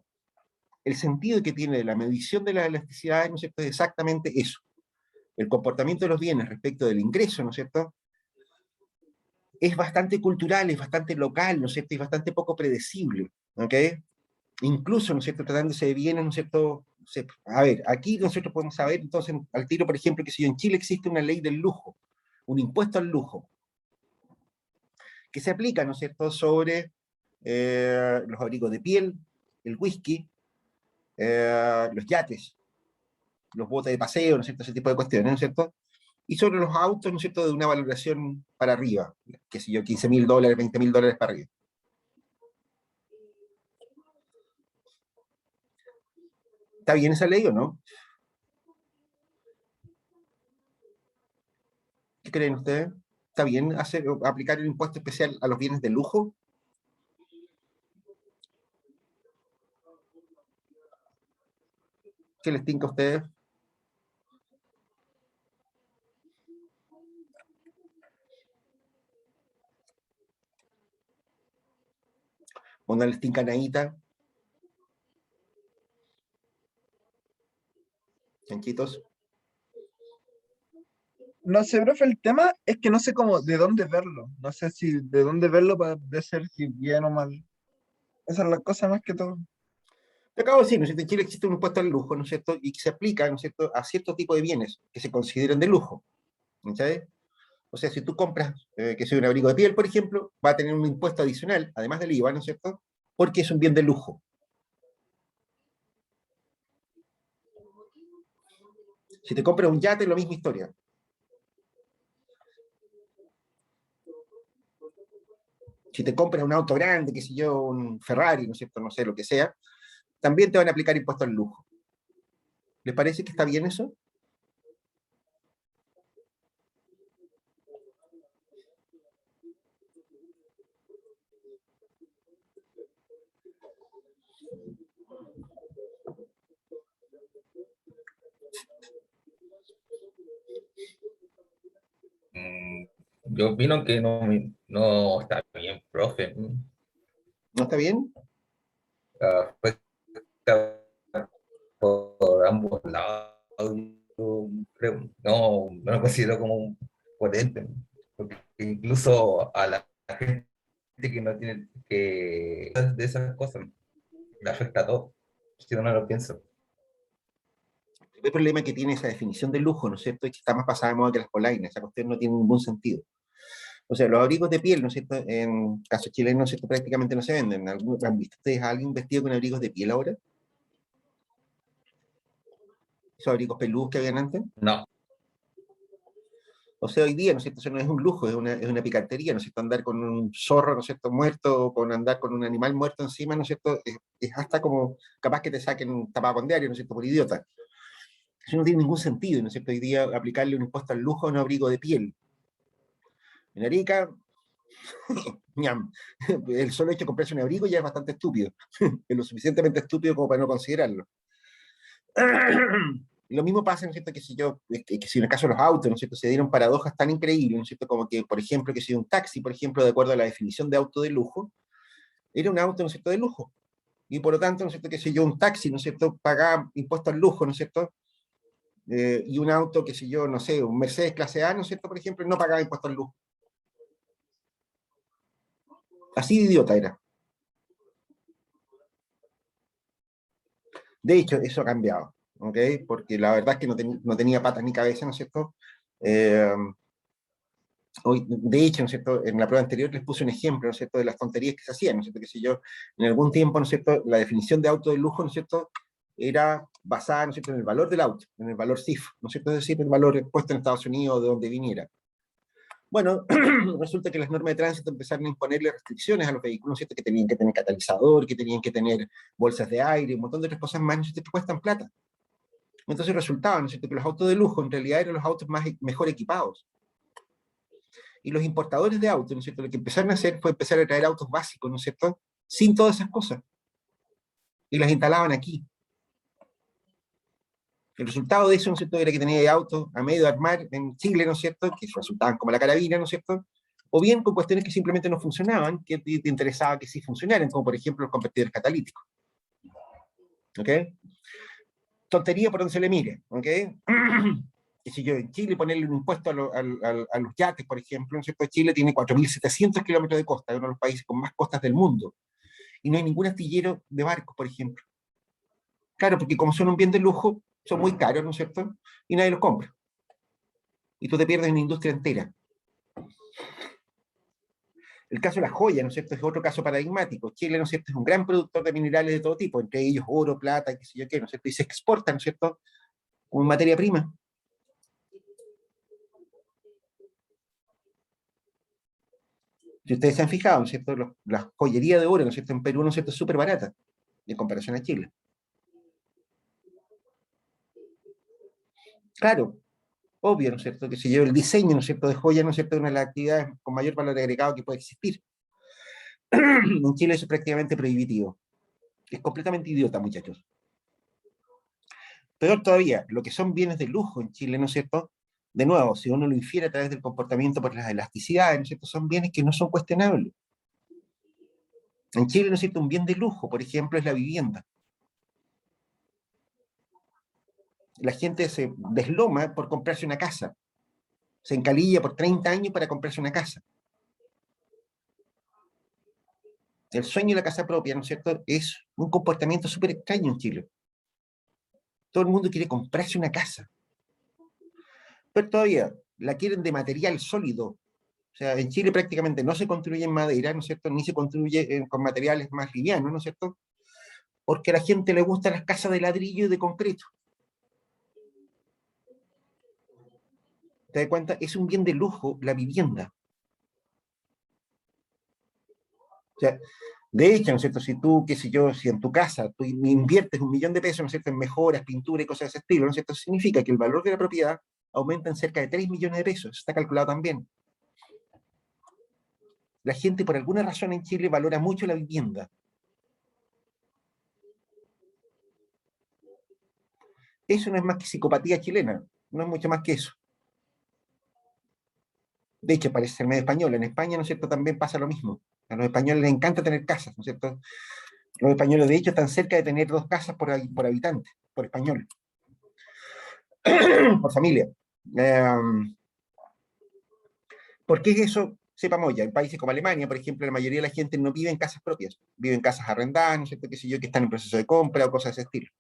el sentido que tiene la medición de la elasticidad, ¿no es cierto?, es exactamente eso. El comportamiento de los bienes respecto del ingreso, ¿no es cierto?, es bastante cultural, es bastante local, ¿no es cierto?, y bastante poco predecible, ¿ok? Incluso, ¿no es cierto?, tratándose de bienes, ¿no es cierto? A ver, aquí nosotros podemos saber, entonces, al tiro, por ejemplo, que si en Chile existe una ley del lujo, un impuesto al lujo, que se aplica, ¿no es cierto?, sobre los abrigos de piel, el whisky, los yates, los botes de paseo, ¿no es cierto?, ese tipo de cuestiones, ¿no es cierto? Y sobre los autos, ¿no es cierto?, de una valoración para arriba, qué sé yo, $15.000, $20.000 para arriba. ¿Está bien esa ley o no? ¿Qué creen ustedes? ¿Está bien aplicar el impuesto especial a los bienes de lujo? ¿Qué les tinca a ustedes? Una lestincanadita. Chanchitos. No sé, profe, el tema es que no sé cómo, de dónde verlo. No sé si de dónde verlo para decir si bien o mal. Esa es la cosa más que todo. Te acabo de decir, ¿no es cierto? En Chile existe un impuesto al lujo, ¿no es cierto? Y que se aplica, ¿no es cierto?, a cierto tipo de bienes que se consideran de lujo. ¿Sabes? O sea, si tú compras, que sea un abrigo de piel, por ejemplo, va a tener un impuesto adicional, además del IVA, ¿no es cierto? Porque es un bien de lujo. Si te compras un yate, es la misma historia. Si te compras un auto grande, qué sé yo, un Ferrari, ¿no es cierto? No sé, lo que sea, también te van a aplicar impuestos al lujo. ¿Les parece que está bien eso? Mm, Yo opino que no está bien, profe. ¿No está bien? Afecta por ambos lados, yo creo. No lo considero como un potente, porque incluso a la gente que no tiene que de esas cosas le afecta a todo, si uno lo piensa. El problema que tiene esa definición de lujo, ¿no es cierto?, es que está más pasada de moda que las polainas. Esa cuestión no tiene ningún sentido. O sea, los abrigos de piel, ¿no es cierto?, en caso chileno, ¿no es cierto?, prácticamente no se venden. ¿Han visto ustedes a alguien vestido con abrigos de piel ahora? Esos abrigos peludos que habían antes. No, O sea, hoy día, ¿no es cierto?, eso no es un lujo, es una picantería, ¿no es cierto?, andar con un zorro, ¿no es cierto?, muerto, o con andar con un animal muerto encima, ¿no es cierto?, es hasta como capaz que te saquen tapado con diario, ¿no es cierto?, por idiota. Eso no tiene ningún sentido, ¿no es cierto?, hoy día aplicarle un impuesto al lujo a un abrigo de piel. En Arica, ñam, el solo hecho de comprarse un abrigo ya es bastante estúpido, es lo suficientemente estúpido como para no considerarlo. Lo mismo pasa, ¿no es cierto?, que si yo, que si en el caso de los autos, ¿no es cierto?, se dieron paradojas tan increíbles, ¿no es cierto?, como que, por ejemplo, que si un taxi, por ejemplo, de acuerdo a la definición de auto de lujo, era un auto, ¿no es cierto?, de lujo. Y por lo tanto, ¿no es cierto?, que si yo un taxi, ¿no es cierto?, pagaba impuesto al lujo, ¿no es cierto?, y un auto, que si yo, no sé, un Mercedes clase A, ¿no es cierto?, por ejemplo, no pagaba impuesto al lujo. Así de idiota era. De hecho, eso ha cambiado, ¿ok? Porque la verdad es que no tenía patas ni cabeza, ¿no es cierto? Eh, Hoy, de hecho, ¿no es cierto?, en la prueba anterior les puse un ejemplo, ¿no es cierto?, de las tonterías que se hacían, ¿no es cierto?, que si yo, en algún tiempo, ¿no es cierto?, la definición de auto de lujo, ¿no es cierto?, era basada, ¿no es cierto?, en el valor del auto, en el valor CIF, ¿no es cierto?, es decir, el valor puesto en Estados Unidos de donde viniera. Bueno, resulta que las normas de tránsito empezaron a imponerle restricciones a los vehículos, ¿no es cierto?, que tenían que tener catalizador, que tenían que tener bolsas de aire, un montón de otras cosas más, ¿no es cierto?, que cuestan plata. Entonces resultaba, ¿no es cierto?, que los autos de lujo en realidad eran los autos mejor equipados. Y los importadores de autos, ¿no es cierto?, lo que empezaron a hacer fue empezar a traer autos básicos, ¿no es cierto?, sin todas esas cosas. Y las instalaban aquí. El resultado de eso, ¿no es cierto?, era que tenía autos a medio armar en Chile, ¿no es cierto?, que resultaban como la carabina, ¿no es cierto?, o bien con cuestiones que simplemente no funcionaban, que te interesaba que sí funcionaran, como por ejemplo los convertidores catalíticos. ¿Ok? Tontería por donde se le mire. ¿Ok? Que si yo en Chile ponerle un impuesto a los yates, por ejemplo, ¿no es cierto? Chile tiene 4.700 kilómetros de costa, es uno de los países con más costas del mundo, y no hay ningún astillero de barcos, por ejemplo. Claro, porque como son un bien de lujo, son muy caros, ¿no es cierto? Y nadie los compra. Y tú te pierdes una industria entera. El caso de la joya, ¿no es cierto?, es otro caso paradigmático. Chile, ¿no es cierto?, es un gran productor de minerales de todo tipo, entre ellos oro, plata, qué sé yo qué, ¿no es cierto?, y se exporta, ¿no es cierto?, como materia prima. Si ustedes se han fijado, ¿no es cierto?, la joyería de oro, ¿no es cierto?, en Perú, ¿no es cierto?, es súper barata en comparación a Chile. Claro, obvio, ¿no es cierto?, que si yo el diseño, ¿no es cierto?, de joya, ¿no es cierto?, es una de las actividades con mayor valor agregado que puede existir. En Chile eso es prácticamente prohibitivo. Es completamente idiota, muchachos. Peor todavía, lo que son bienes de lujo en Chile, ¿no es cierto? De nuevo, si uno lo infiere a través del comportamiento por las elasticidades, ¿no es cierto?, son bienes que no son cuestionables. En Chile, ¿no es cierto?, un bien de lujo, por ejemplo, es la vivienda. La gente se desloma por comprarse una casa. Se encalilla por 30 años para comprarse una casa. El sueño de la casa propia, ¿no es cierto?, es un comportamiento súper extraño en Chile. Todo el mundo quiere comprarse una casa. Pero todavía la quieren de material sólido. O sea, en Chile prácticamente no se construye en madera, ¿no es cierto?, ni se construye con materiales más livianos, ¿no es cierto?, porque a la gente le gustan las casas de ladrillo y de concreto. ¿Te das cuenta? Es un bien de lujo la vivienda. O sea, de hecho, ¿no es cierto?, si tú, qué sé yo, si en tu casa tú inviertes 1.000.000 de pesos, ¿no es cierto?, en mejoras, pintura y cosas de ese estilo, ¿no es cierto?, significa que el valor de la propiedad aumenta en cerca de 3 millones de pesos. Está calculado también. La gente, por alguna razón en Chile, valora mucho la vivienda. Eso no es más que psicopatía chilena, no es mucho más que eso. De hecho, parece ser medio español. En España, ¿no es cierto?, también pasa lo mismo. A los españoles les encanta tener casas, ¿no es cierto? Los españoles, de hecho, están cerca de tener 2 casas por habitante, por español, por familia. ¿Por qué es eso? Sepamos ya, en países como Alemania, por ejemplo, la mayoría de la gente no vive en casas propias, vive en casas arrendadas, ¿no es cierto?, qué sé yo, que están en proceso de compra o cosas de ese estilo.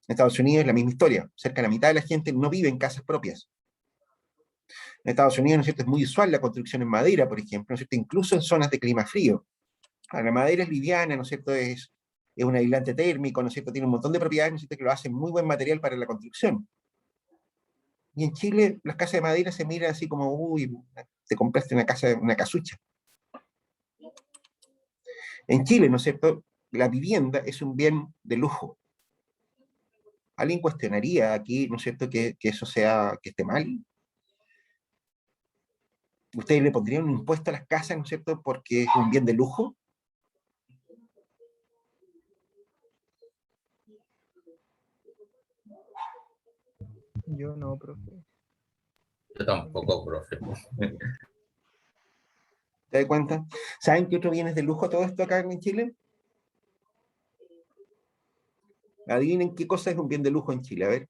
En Estados Unidos es la misma historia, cerca de la mitad de la gente no vive en casas propias. En Estados Unidos, ¿no es cierto?, es muy usual la construcción en madera, por ejemplo, ¿no es cierto?, incluso en zonas de clima frío. La madera es liviana, ¿no es cierto?, es un aislante térmico, ¿no es cierto?, tiene un montón de propiedades, ¿no es cierto?, que lo hacen muy buen material para la construcción. Y en Chile, las casas de madera se miran así como, uy, te compraste una casa, una casucha. En Chile, ¿no es cierto?, la vivienda es un bien de lujo. ¿Alguien cuestionaría aquí, ¿no es cierto?, que eso sea, que esté mal? ¿Ustedes le pondrían un impuesto a las casas, ¿no es cierto?, porque es un bien de lujo? Yo no, profe. Yo tampoco, profe. ¿Te das cuenta? ¿Saben qué otro bien es de lujo todo esto acá en Chile? Adivinen qué cosa es un bien de lujo en Chile, a ver.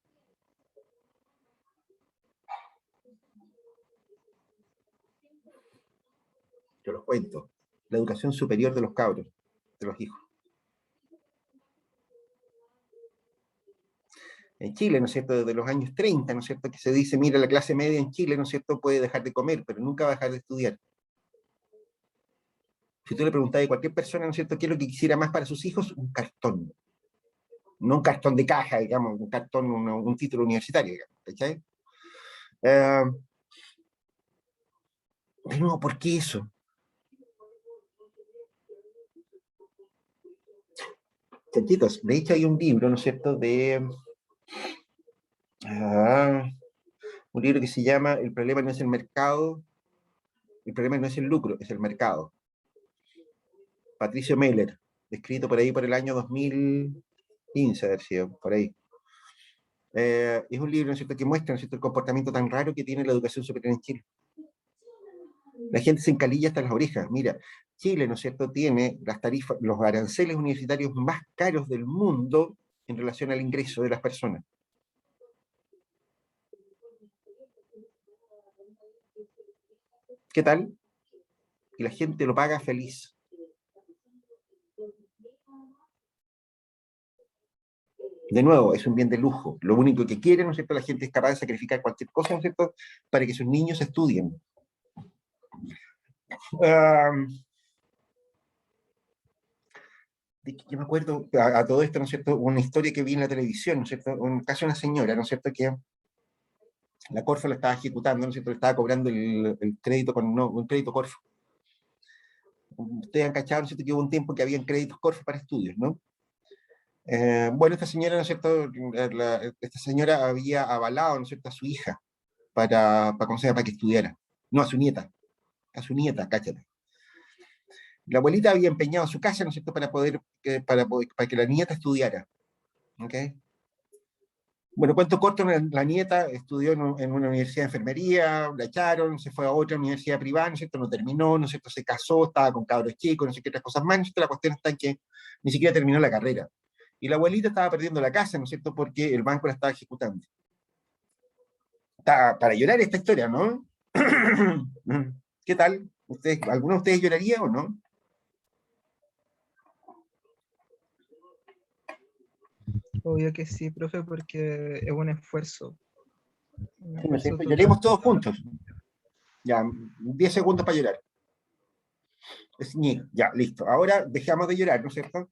Yo los cuento. La educación superior de los cabros, de los hijos. En Chile, ¿no es cierto?, desde los años 30, ¿no es cierto?, que se dice, mira, la clase media en Chile, ¿no es cierto?, puede dejar de comer, pero nunca va a dejar de estudiar. Si tú le preguntas a cualquier persona, ¿no es cierto?, qué es lo que quisiera más para sus hijos, un cartón. No un cartón de caja, digamos, un cartón, un título universitario, digamos, ¿cachai? No, ¿por qué eso? Chanchitos, de hecho hay un libro, ¿no es cierto?, ah, un libro que se llama El problema no es el mercado, el problema no es el lucro, es el mercado. Patricio Meller, escrito por ahí por el año 2015, a ver si por ahí. Es un libro, ¿no es cierto?, que muestra, ¿no es cierto?, el comportamiento tan raro que tiene la educación superior en Chile. La gente se encalilla hasta las orejas. Mira, Chile, ¿no es cierto?, tiene las tarifas, los aranceles universitarios más caros del mundo en relación al ingreso de las personas. ¿Qué tal? Y la gente lo paga feliz. De nuevo, es un bien de lujo. Lo único que quiere, ¿no es cierto?, la gente es capaz de sacrificar cualquier cosa, ¿no es cierto?, para que sus niños estudien. Yo me acuerdo a todo esto, ¿no es cierto?, una historia que vi en la televisión, ¿no es cierto?, un caso de una señora, ¿no es cierto?, que la Corfo la estaba ejecutando, ¿no es cierto?, le estaba cobrando el crédito con un crédito Corfo. Ustedes han cachado, ¿no es cierto?, que hubo un tiempo que habían créditos Corfo para estudios, ¿no? Bueno, esta señora, ¿no es cierto?, esta señora había avalado, ¿no es cierto?, a su hija ¿cómo se llama?, para que estudiara. No, a su nieta, cáchate. La abuelita había empeñado su casa, ¿no es cierto?, para que la nieta estudiara. ¿Ok? Bueno, cuento corto, la nieta estudió en una universidad de enfermería, la echaron, se fue a otra universidad privada, ¿no es cierto? No terminó, ¿no es cierto? Se casó, estaba con cabros chicos, no sé qué otras cosas más, ¿no es cierto? La cuestión está en que ni siquiera terminó la carrera. Y la abuelita estaba perdiendo la casa, ¿no es cierto? Porque el banco la estaba ejecutando. Está para llorar esta historia, ¿no? ¿Qué tal? ¿Ustedes, ¿alguno de ustedes lloraría o no? Obvio que sí, profe, porque es un esfuerzo. Un Sí, ¿no es esfuerzo cierto? Lloremos totalmente. todos juntos. Ya, 10 segundos para llorar. Ya, listo. Ahora dejamos de llorar, ¿no es cierto?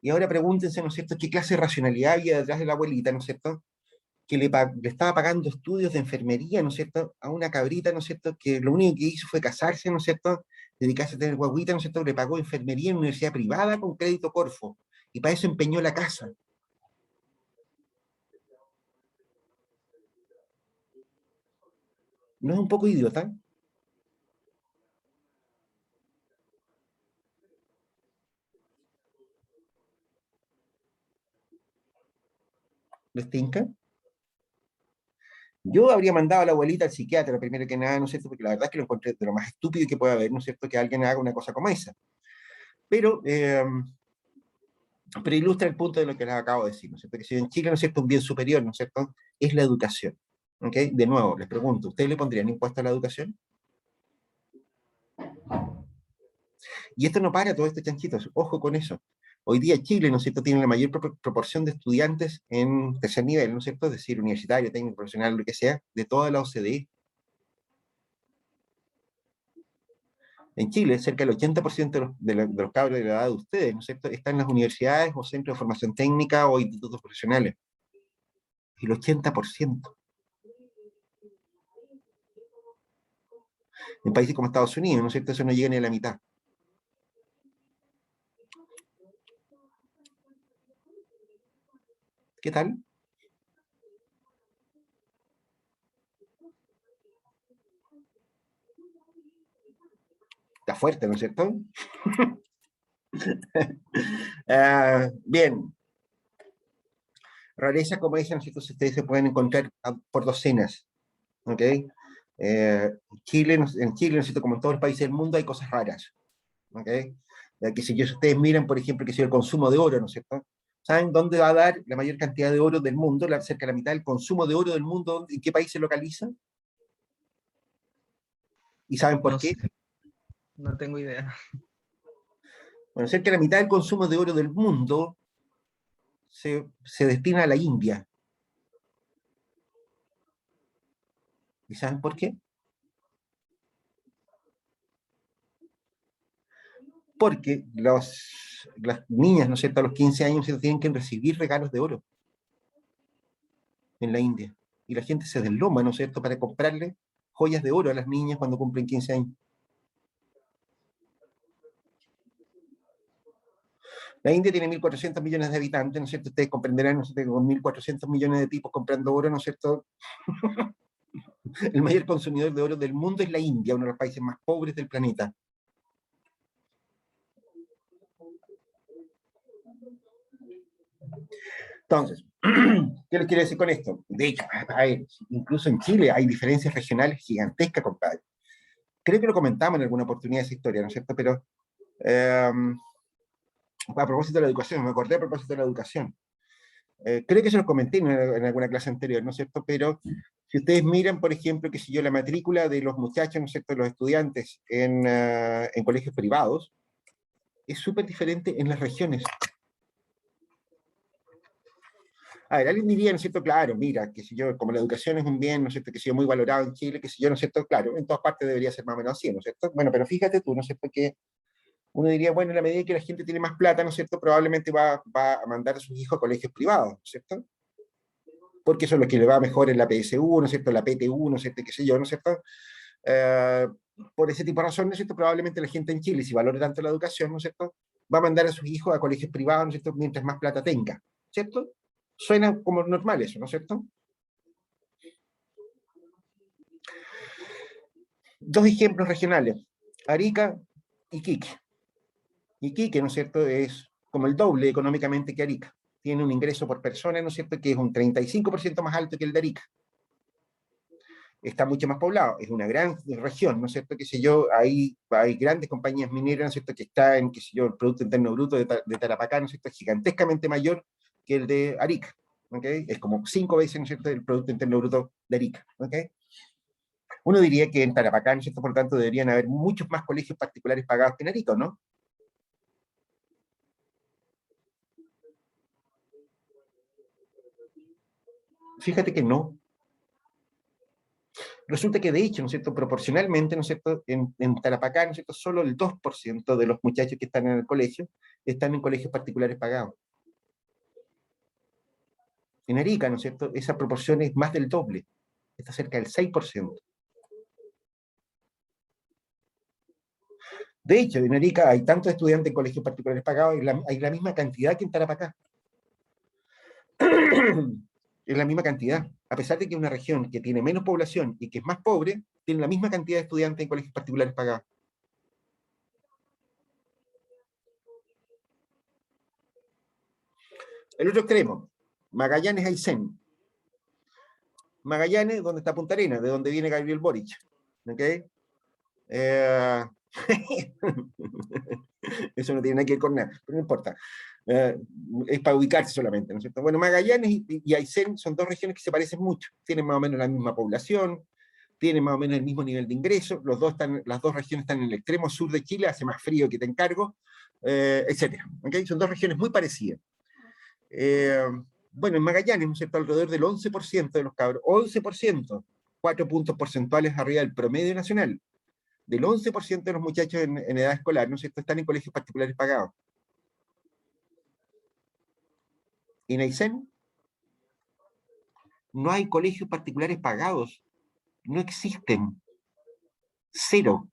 Y ahora pregúntense, ¿no es cierto?, qué clase de racionalidad había detrás de la abuelita, ¿no es cierto?, que le estaba pagando estudios de enfermería, ¿no es cierto?, a una cabrita, ¿no es cierto?, que lo único que hizo fue casarse, ¿no es cierto?, dedicarse a tener guaguita, ¿no es cierto?, le pagó enfermería en una universidad privada con crédito Corfo, y para eso empeñó la casa. ¿No es un poco idiota? ¿Les tinca? Yo habría mandado a la abuelita al psiquiatra, primero que nada, ¿no es cierto?, porque la verdad es que lo encontré de lo más estúpido que puede haber, ¿no es cierto?, que alguien haga una cosa como esa. Pero, pero ilustra el punto de lo que les acabo de decir, ¿no es cierto? Que si en Chile, ¿no es cierto?, un bien superior, ¿no es cierto?, es la educación. ¿Ok? De nuevo, les pregunto, ¿ustedes le pondrían impuesto a la educación? Y esto no para todo este chanchitos, ojo con eso. Hoy día Chile, ¿no es cierto?, tiene la mayor proporción de estudiantes en tercer nivel, ¿no es cierto?, es decir, universitario, técnico, profesional, lo que sea, de toda la OCDE. En Chile, cerca del 80% de los cabros de la edad de ustedes, ¿no es cierto?, están en las universidades o centros de formación técnica o institutos profesionales. El 80%. En países como Estados Unidos, ¿no es cierto?, eso no llega ni a la mitad. ¿Qué tal? Está fuerte, ¿no es cierto? Bien. Rareza, como dicen, ¿no es cierto?, ustedes se pueden encontrar por docenas. ¿Ok? Chile, en Chile, ¿no es cierto?, como en todos los países del mundo, hay cosas raras. ¿Ok? Que si ustedes miran, por ejemplo, que si el consumo de oro, ¿no es cierto? ¿Saben dónde va a dar la mayor cantidad de oro del mundo? Cerca de la mitad del consumo de oro del mundo, ¿en qué país se localiza? ¿Y saben por No qué? sé, no tengo idea. Bueno, cerca de la mitad del consumo de oro del mundo se destina a la India. ¿Y saben por qué? Porque las niñas, ¿no es cierto?, a los 15 años se tienen que recibir regalos de oro en la India. Y la gente se desloma, ¿no es cierto?, para comprarle joyas de oro a las niñas cuando cumplen 15 años. La India tiene 1.400 millones de habitantes, ¿no es cierto? Ustedes comprenderán, ¿no es cierto?, que con 1.400 millones de tipos comprando oro, ¿no es cierto?, el mayor consumidor de oro del mundo es la India, uno de los países más pobres del planeta. Entonces, ¿qué les quiero decir con esto? De hecho, incluso en Chile hay diferencias regionales gigantescas, compadre. Creo que lo comentamos en alguna oportunidad esa historia, ¿no es cierto? Pero a propósito de la educación, me acordé a propósito de la educación. Creo que se lo comenté en alguna clase anterior, ¿no es cierto? Pero si ustedes miran, por ejemplo, que si yo la matrícula de los muchachos, ¿no es cierto?, los estudiantes en colegios privados, es súper diferente en las regiones. A ver, alguien diría, ¿no es cierto?, claro, mira, que si yo, como la educación es un bien, ¿no es cierto?, que si yo muy valorado en Chile, que si yo, ¿no es cierto?, claro, en todas partes debería ser más o menos así, ¿no es cierto? Bueno, pero fíjate tú, ¿no es cierto?, que uno diría, bueno, en la medida que la gente tiene más plata, ¿no es cierto?, probablemente va a mandar a sus hijos a colegios privados, ¿no es cierto? Porque eso es lo que le va mejor en la PSU, ¿no es cierto?, en la PTU, ¿no es cierto?, qué sé yo, ¿no es cierto? Eh, por ese tipo de razones, ¿no es cierto?, probablemente la gente en Chile, si valora tanto la educación, ¿no es cierto?, va a mandar a sus hijos a colegios privados, ¿no es cierto?, mientras más plata tenga, ¿cierto? Suena como normal eso, ¿no es cierto? Dos ejemplos regionales, Arica y Iquique. Iquique, ¿no es cierto?, es como el doble económicamente que Arica. tiene un ingreso por persona, ¿no es cierto?, que es un 35% más alto que el de Arica. Está mucho más poblado, es una gran región, ¿no es cierto?, qué sé yo, hay grandes compañías mineras, ¿no es cierto?, que está en, qué sé yo, el Producto Interno Bruto de Tarapacá, ¿no es cierto?, es gigantescamente mayor que el de Arica, ¿ok? Es como 5 veces, ¿no es cierto?, el Producto Interno Bruto de Arica, ¿ok? Uno diría que en Tarapacá, ¿no es cierto?, por tanto, deberían haber muchos más colegios particulares pagados que en Arica, ¿no? Fíjate que no. Resulta que de hecho, ¿no es cierto?, proporcionalmente, ¿no es cierto?, en Tarapacá, ¿no es cierto?, solo el 2% de los muchachos que están en el colegio están en colegios particulares pagados. En Arica, ¿no es cierto?, esa proporción es más del doble, está cerca del 6%. De hecho, en Arica hay tantos estudiantes en colegios particulares pagados, hay la misma cantidad que en Tarapacá. Es la misma cantidad. A pesar de que es una región que tiene menos población y que es más pobre, tiene la misma cantidad de estudiantes en colegios particulares pagados. El otro extremo, Magallanes Aysén. Magallanes, donde está Punta Arenas, de donde viene Gabriel Boric. ¿Ok? Eso no tiene nada que ver con nada, pero no importa. Es para ubicarse solamente, ¿no es cierto? Bueno, Magallanes y Aysén son dos regiones que se parecen mucho, tienen más o menos la misma población, tienen más o menos el mismo nivel de ingreso, las dos regiones están en el extremo sur de Chile, hace más frío que te encargo, etc. ¿Okay? Son dos regiones muy parecidas. Bueno, en Magallanes, ¿no es cierto?, alrededor del 11% de los cabros, 11%, 4 puntos porcentuales arriba del promedio nacional, del 11% de los muchachos en edad escolar, ¿no es cierto?, están en colegios particulares pagados. En Aysén no hay colegios particulares pagados, no existen, cero.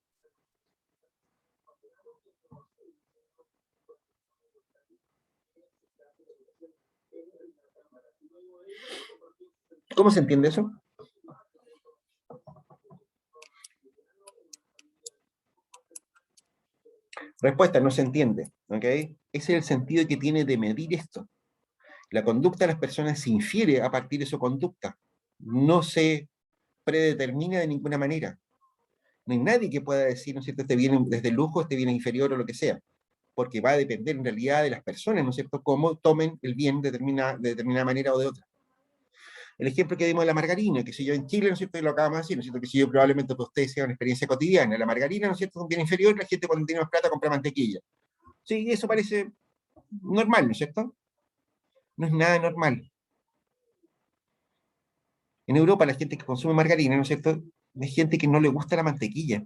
¿Cómo se entiende eso? Respuesta, no se entiende, ¿ok? Ese es el sentido que tiene de medir esto. La conducta de las personas se infiere a partir de su conducta, no se predetermina de ninguna manera. No hay nadie que pueda decir, ¿no es cierto?, este viene desde el lujo, este viene inferior o lo que sea, porque va a depender en realidad de las personas, ¿no es cierto?, cómo tomen el bien de determinada manera o de otra. El ejemplo que dimos de la margarina, que si yo en Chile, ¿no es cierto?, y lo acabamos de decir, ¿no es cierto?, que si yo probablemente para ustedes sea una experiencia cotidiana. La margarina, ¿no es cierto?, es un bien inferior, la gente cuando tiene más plata compra mantequilla. Sí, eso parece normal, ¿no es cierto? No es nada normal. En Europa la gente que consume margarina, ¿no es cierto?, es gente que no le gusta la mantequilla.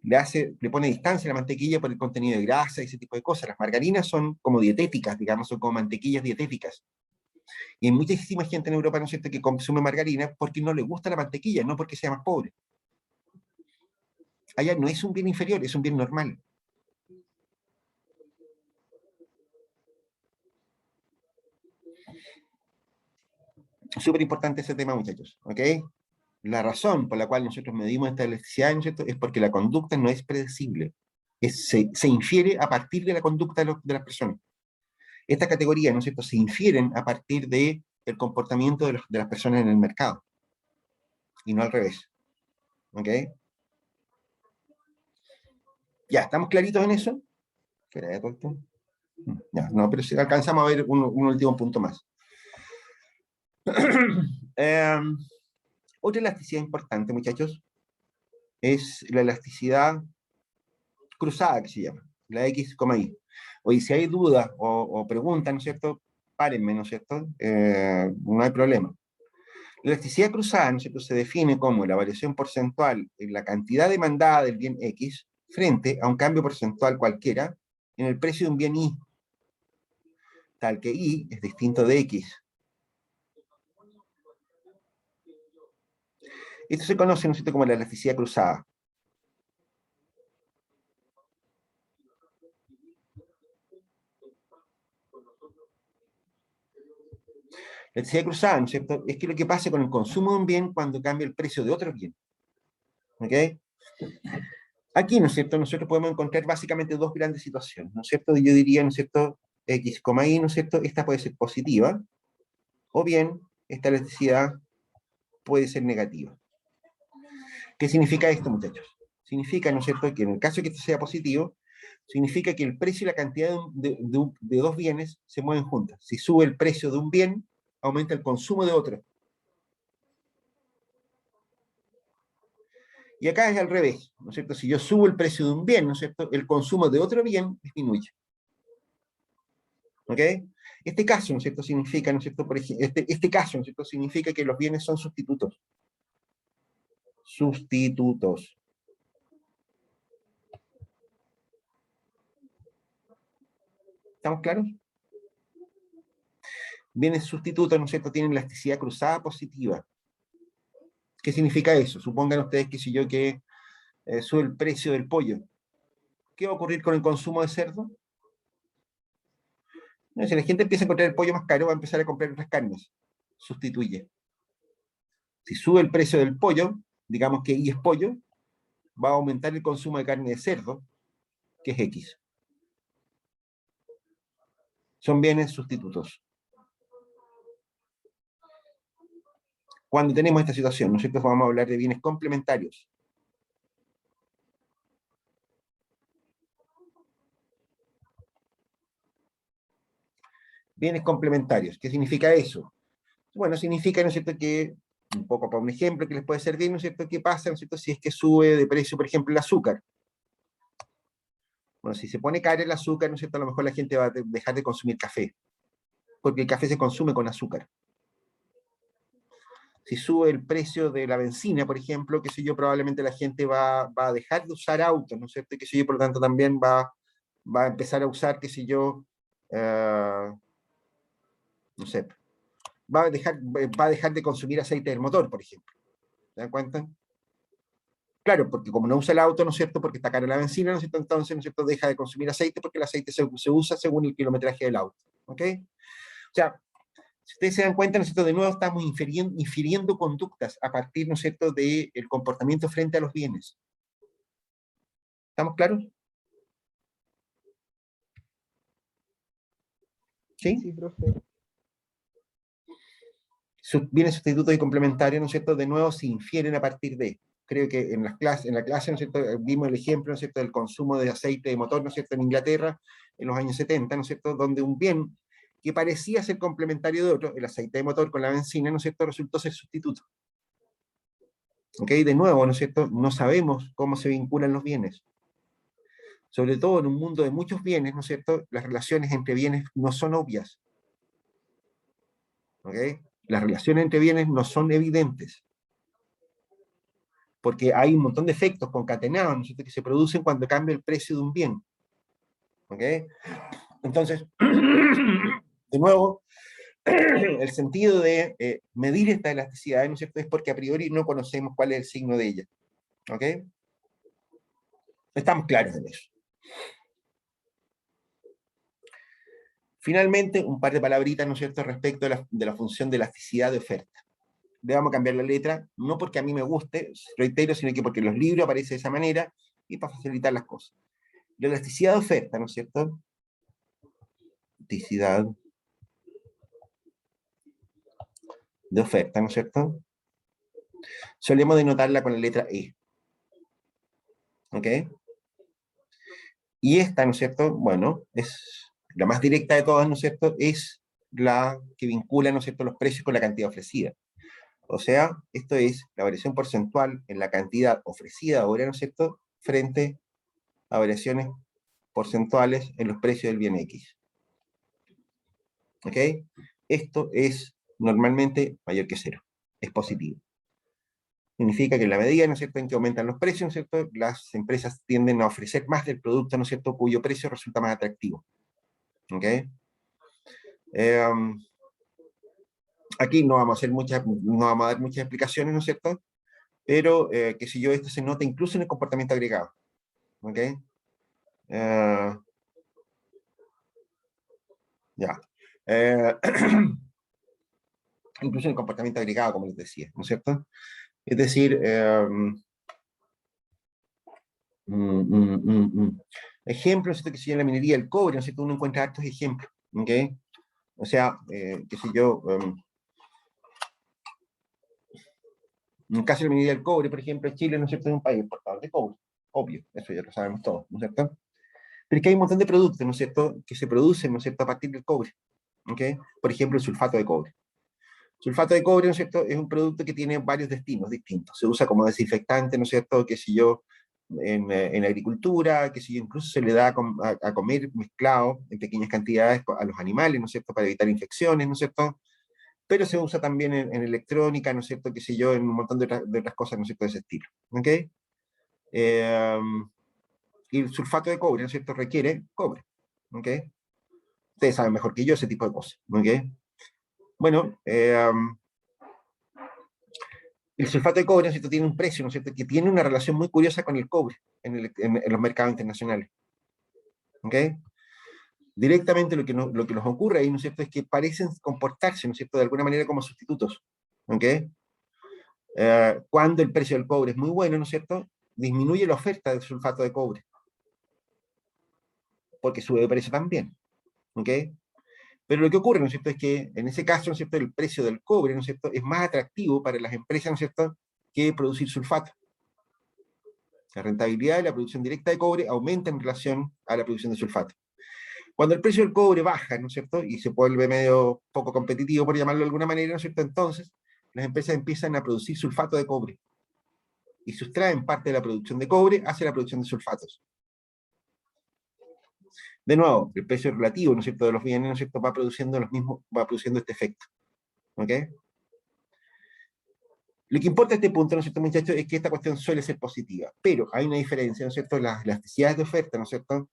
Le pone distancia a la mantequilla por el contenido de grasa y ese tipo de cosas. Las margarinas son como dietéticas, digamos, son como mantequillas dietéticas. Y hay muchísima gente en Europa, ¿no es cierto?, que consume margarina porque no le gusta la mantequilla, no porque sea más pobre. Allá no es un bien inferior, es un bien normal. Súper importante ese tema, muchachos, ¿ok? La razón por la cual nosotros medimos esta elasticidad, ¿no es cierto?, es porque la conducta no es predecible. Se infiere a partir de la conducta de las personas. Estas categorías, ¿no es cierto?, se infieren a partir del comportamiento de las personas en el mercado, y no al revés. ¿Ok? Ya, ¿estamos claritos en eso? ¿Qué era esto? Ya, no, pero si alcanzamos a ver un último punto más. Otra elasticidad importante, muchachos, es la elasticidad cruzada, que se llama, la X, Y. Oye, si hay dudas o preguntas, ¿no es cierto?, párenme, ¿no es cierto? No hay problema. La elasticidad cruzada, ¿no es cierto?, se define como la variación porcentual en la cantidad demandada del bien X frente a un cambio porcentual cualquiera en el precio de un bien Y, tal que Y es distinto de X. Esto se conoce, ¿no es cierto?, como la elasticidad cruzada. La elasticidad cruzada, ¿no es cierto?, es que lo que pasa con el consumo de un bien cuando cambia el precio de otro bien. ¿Ok? Aquí, ¿no es cierto?, nosotros podemos encontrar básicamente dos grandes situaciones, ¿no es cierto? Yo diría, ¿no es cierto?, X, Y, ¿no es cierto? Esta puede ser positiva, o bien esta elasticidad puede ser negativa. ¿Qué significa esto, muchachos? Significa, ¿no es cierto?, que en el caso de que esto sea positivo, significa que el precio y la cantidad de dos bienes se mueven juntas. Si sube el precio de un bien, aumenta el consumo de otro. Y acá es al revés, ¿no es cierto? Si yo subo el precio de un bien, ¿no es cierto?, el consumo de otro bien disminuye. ¿Ok? Este caso, ¿no es cierto?, significa, ¿no es cierto?, por ejemplo, este caso, ¿no es cierto?, significa que los bienes son sustitutos. Sustitutos. ¿Estamos claros? Bienes sustitutos, ¿no es cierto?, tienen elasticidad cruzada positiva. ¿Qué significa eso? Supongan ustedes que si yo que sube el precio del pollo, ¿qué va a ocurrir con el consumo de cerdo? No, si la gente empieza a encontrar el pollo más caro, va a empezar a comprar otras carnes. Sustituye. Si sube el precio del pollo, digamos que Y es pollo, va a aumentar el consumo de carne de cerdo, que es X. Son bienes sustitutos. Cuando tenemos esta situación, nosotros vamos a hablar de bienes complementarios. Bienes complementarios. ¿Qué significa eso? Bueno, significa, ¿no es cierto?, que, un poco para un ejemplo que les puede servir, ¿no es cierto?, ¿qué pasa, ¿no es cierto?, si es que sube de precio, por ejemplo, el azúcar? Bueno, si se pone caro el azúcar, ¿no es cierto?, a lo mejor la gente va a dejar de consumir café, porque el café se consume con azúcar. Si sube el precio de la benzina, por ejemplo, qué sé yo, probablemente la gente va a dejar de usar autos, ¿no es cierto?, qué sé yo, por lo tanto también va a empezar a usar, qué sé yo, no sé, va a dejar de consumir aceite del motor, por ejemplo. ¿Se dan cuenta? Claro, porque como no usa el auto, ¿no es cierto?, porque está cara la benzina, ¿no es cierto?, entonces, ¿no es cierto?, deja de consumir aceite porque el aceite se usa según el kilometraje del auto. ¿Ok? O sea, si ustedes se dan cuenta, ¿no es cierto?, de nuevo estamos infiriendo conductas a partir, ¿no es cierto?, del comportamiento frente a los bienes. ¿Estamos claros? ¿Sí? Sí, profe. Bienes sustitutos y complementarios, ¿no es cierto?, de nuevo se infieren a partir de. Creo que en la clase, ¿no es cierto?, vimos el ejemplo, ¿no es cierto?, del consumo de aceite de motor, ¿no es cierto?, en Inglaterra, en los años 70, ¿no es cierto?, donde un bien que parecía ser complementario de otro, el aceite de motor con la benzina, ¿no es cierto?, resultó ser sustituto. ¿Ok? De nuevo, ¿no es cierto?, no sabemos cómo se vinculan los bienes. Sobre todo en un mundo de muchos bienes, ¿no es cierto?, las relaciones entre bienes no son obvias. ¿Ok? Las relaciones entre bienes no son evidentes. Porque hay un montón de efectos concatenados, ¿no es cierto?, que se producen cuando cambia el precio de un bien. ¿Ok? Entonces, de nuevo, el sentido de medir esta elasticidad, ¿no es cierto?, es porque a priori no conocemos cuál es el signo de ella. ¿Ok? Estamos claros en eso. Finalmente, un par de palabritas, ¿no es cierto?, respecto de la función de elasticidad de oferta. Le vamos a cambiar la letra, no porque a mí me guste, reitero, sino que porque en los libros aparece de esa manera y para facilitar las cosas. La elasticidad de oferta, ¿no es cierto? Elasticidad de oferta, ¿no es cierto? Solemos denotarla con la letra E. ¿Ok? Y esta, ¿no es cierto? Bueno, es la más directa de todas, ¿no es cierto? Es la que vincula, ¿no es cierto?, los precios con la cantidad ofrecida. O sea, esto es la variación porcentual en la cantidad ofrecida ahora, ¿no es cierto?, frente a variaciones porcentuales en los precios del bien X. ¿Ok? Esto es normalmente mayor que cero. Es positivo. Significa que en la medida, ¿no es cierto?, en que aumentan los precios, ¿no es cierto?, las empresas tienden a ofrecer más del producto, ¿no es cierto?, cuyo precio resulta más atractivo. ¿Ok? Aquí no vamos a dar muchas explicaciones, ¿no es cierto?, pero, qué sé yo, esto se nota incluso en el comportamiento agregado. ¿Ok? Ya. Incluso en el comportamiento agregado, como les decía, ¿no es cierto? Es decir, ejemplos, ¿no es cierto?, que si en la minería del cobre, ¿no es cierto?, uno encuentra hartos ejemplos. ¿ok? O sea, qué sé yo, en el caso de la minería del cobre, por ejemplo, Chile, ¿no es cierto?, es un país exportador de cobre, obvio, eso ya lo sabemos todos, ¿no es cierto? Pero es que hay un montón de productos, ¿no es cierto?, que se producen, ¿no es cierto?, a partir del cobre, ¿ok? Por ejemplo, el sulfato de cobre. Sulfato de cobre, ¿no es cierto?, es un producto que tiene varios destinos distintos. Se usa como desinfectante, ¿no es cierto?, qué sé yo, en agricultura, qué sé yo, incluso se le da a comer mezclado en pequeñas cantidades a los animales, ¿no es cierto?, para evitar infecciones, ¿no es cierto?, pero se usa también en electrónica, ¿no es cierto?, qué sé yo, en un montón de otras cosas, ¿no es cierto?, de ese estilo, ¿ok? Y el sulfato de cobre, ¿no es cierto?, requiere cobre, ¿ok? Ustedes saben mejor que yo ese tipo de cosas, ¿ok? Bueno, el sulfato de cobre, ¿no es cierto?, tiene un precio, ¿no es cierto?, que tiene una relación muy curiosa con el cobre en los mercados internacionales, ¿ok? Directamente lo que nos ocurre ahí, ¿no es cierto?, es que parecen comportarse, ¿no es cierto?, de alguna manera como sustitutos, ¿ok? Cuando el precio del cobre es muy bueno, ¿no es cierto?, disminuye la oferta del sulfato de cobre, porque sube de precio también, ¿ok? Pero lo que ocurre, ¿no es cierto?, es que en ese caso, ¿no es cierto?, el precio del cobre, ¿no es cierto?, es más atractivo para las empresas, ¿no es cierto?, que producir sulfato. La rentabilidad de la producción directa de cobre aumenta en relación a la producción de sulfato. Cuando el precio del cobre baja, ¿no es cierto?, y se vuelve medio poco competitivo, por llamarlo de alguna manera, ¿no es cierto?, entonces las empresas empiezan a producir sulfato de cobre y sustraen parte de la producción de cobre hacia la producción de sulfatos. De nuevo, el precio relativo, ¿no es cierto?, de los bienes, ¿no es cierto?, va produciendo este efecto, ¿ok? Lo que importa a este punto, ¿no es cierto, muchachos?, es que esta cuestión suele ser positiva, pero hay una diferencia, ¿no es cierto?, las elasticidades de oferta, ¿no es cierto?,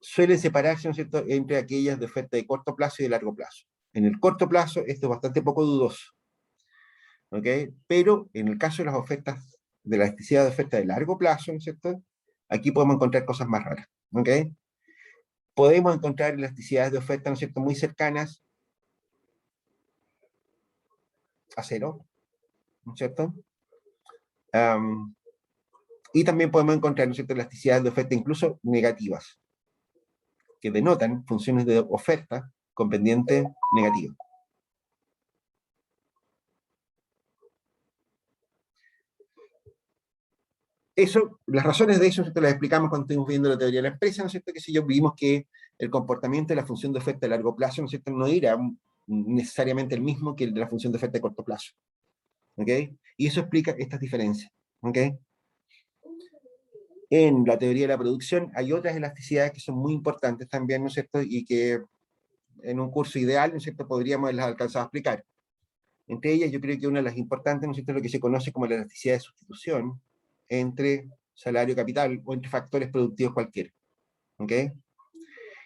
suelen separarse, ¿no es cierto?, entre aquellas de oferta de corto plazo y de largo plazo. En el corto plazo, esto es bastante poco dudoso, ¿ok? Pero en el caso de las ofertas, de la elasticidad de oferta de largo plazo, ¿no es cierto?, aquí podemos encontrar cosas más raras, ¿ok? Podemos encontrar elasticidades de oferta, ¿no es cierto?, muy cercanas a cero, ¿no es cierto? Y también podemos encontrar, ¿no es cierto?, elasticidades de oferta incluso negativas, que denotan funciones de oferta con pendiente negativo. Eso, las razones de eso, ¿no es cierto?, las explicamos cuando estuvimos viendo la teoría de la empresa, ¿no es cierto?, que si yo vimos que el comportamiento de la función de oferta a largo plazo, ¿no es cierto?, no era necesariamente el mismo que el de la función de oferta a corto plazo, ¿ok? Y eso explica estas diferencias, ¿ok? En la teoría de la producción hay otras elasticidades que son muy importantes también, ¿no es cierto?, y que en un curso ideal, ¿no es cierto?, podríamos haberlas alcanzado a explicar. Entre ellas, yo creo que una de las importantes, ¿no es cierto?, es lo que se conoce como la elasticidad de sustitución entre salario y capital o entre factores productivos cualquiera, ¿ok?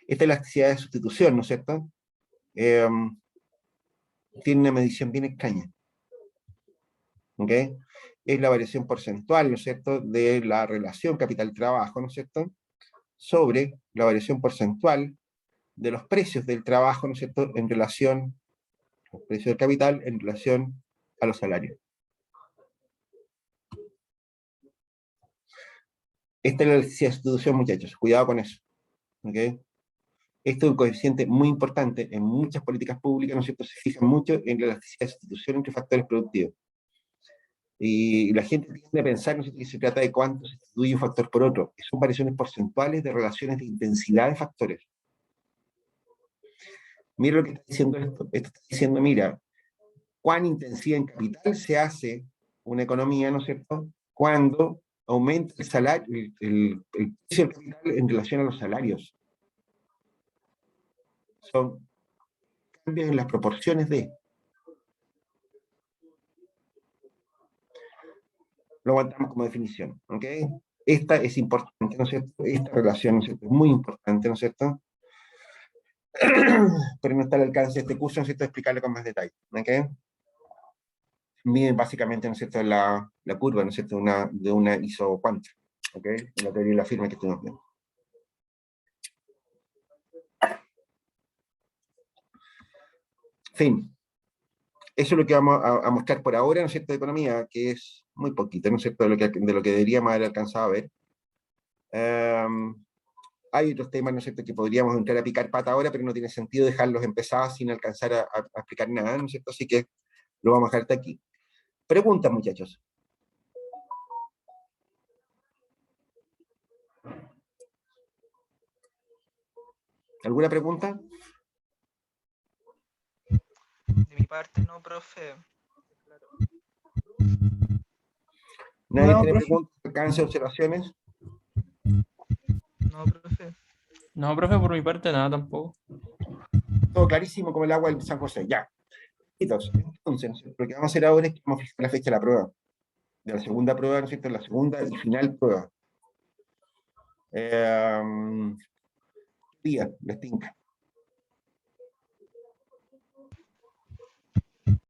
Esta elasticidad de sustitución, ¿no es cierto?, tiene una medición bien extraña, ¿ok? Es la variación porcentual, ¿no es cierto?, de la relación capital-trabajo, ¿no es cierto?, sobre la variación porcentual de los precios del trabajo, ¿no es cierto?, en relación los precios del capital en relación a los salarios. Esta es la elasticidad de sustitución, muchachos, cuidado con eso, ¿ok? Esto es un coeficiente muy importante en muchas políticas públicas, ¿no es cierto?, se fijan mucho en la elasticidad de sustitución entre factores productivos. Y la gente tiende a pensar, ¿no es cierto?, que se trata de cuánto se sustituye un factor por otro. Son variaciones porcentuales de relaciones de intensidad de factores. Mira lo que está diciendo esto. Esto está diciendo, mira, cuán intensiva en capital se hace una economía, ¿no es cierto?, cuando aumenta el salario, el precio del capital en relación a los salarios. Son cambios en las proporciones de. Lo aguantamos como definición, ¿ok? Esta es importante, ¿no es cierto? Esta relación, ¿no es cierto?, es muy importante, ¿no es cierto? Pero no está al alcance de este curso, ¿no es cierto?, explicarlo con más detalle, ¿ok? Miden básicamente, ¿no es cierto?, la curva, ¿no es cierto?, de una isocuanta, ¿ok? En la teoría de la firma que estuvimos viendo. Fin. Eso es lo que vamos a mostrar por ahora, ¿no es cierto?, de economía, que es muy poquito, ¿no es cierto?, de lo que deberíamos haber alcanzado a ver. Hay otros temas, ¿no es cierto?, que podríamos entrar a picar pata ahora, pero no tiene sentido dejarlos empezados sin alcanzar a explicar nada, ¿no es cierto? Así que lo vamos a dejar hasta aquí. Preguntas, muchachos. ¿Alguna pregunta? De mi parte, no, profe. ¿Nadie No, tiene profe. preguntas, alcance, observaciones? No, profe. No, profe, por mi parte nada tampoco. Todo clarísimo como el agua del San José, ya. Entonces, lo que vamos a hacer ahora es que vamos a fijar la fecha de la prueba. De la segunda prueba, ¿no es cierto? La segunda y final prueba. Día, les tinca.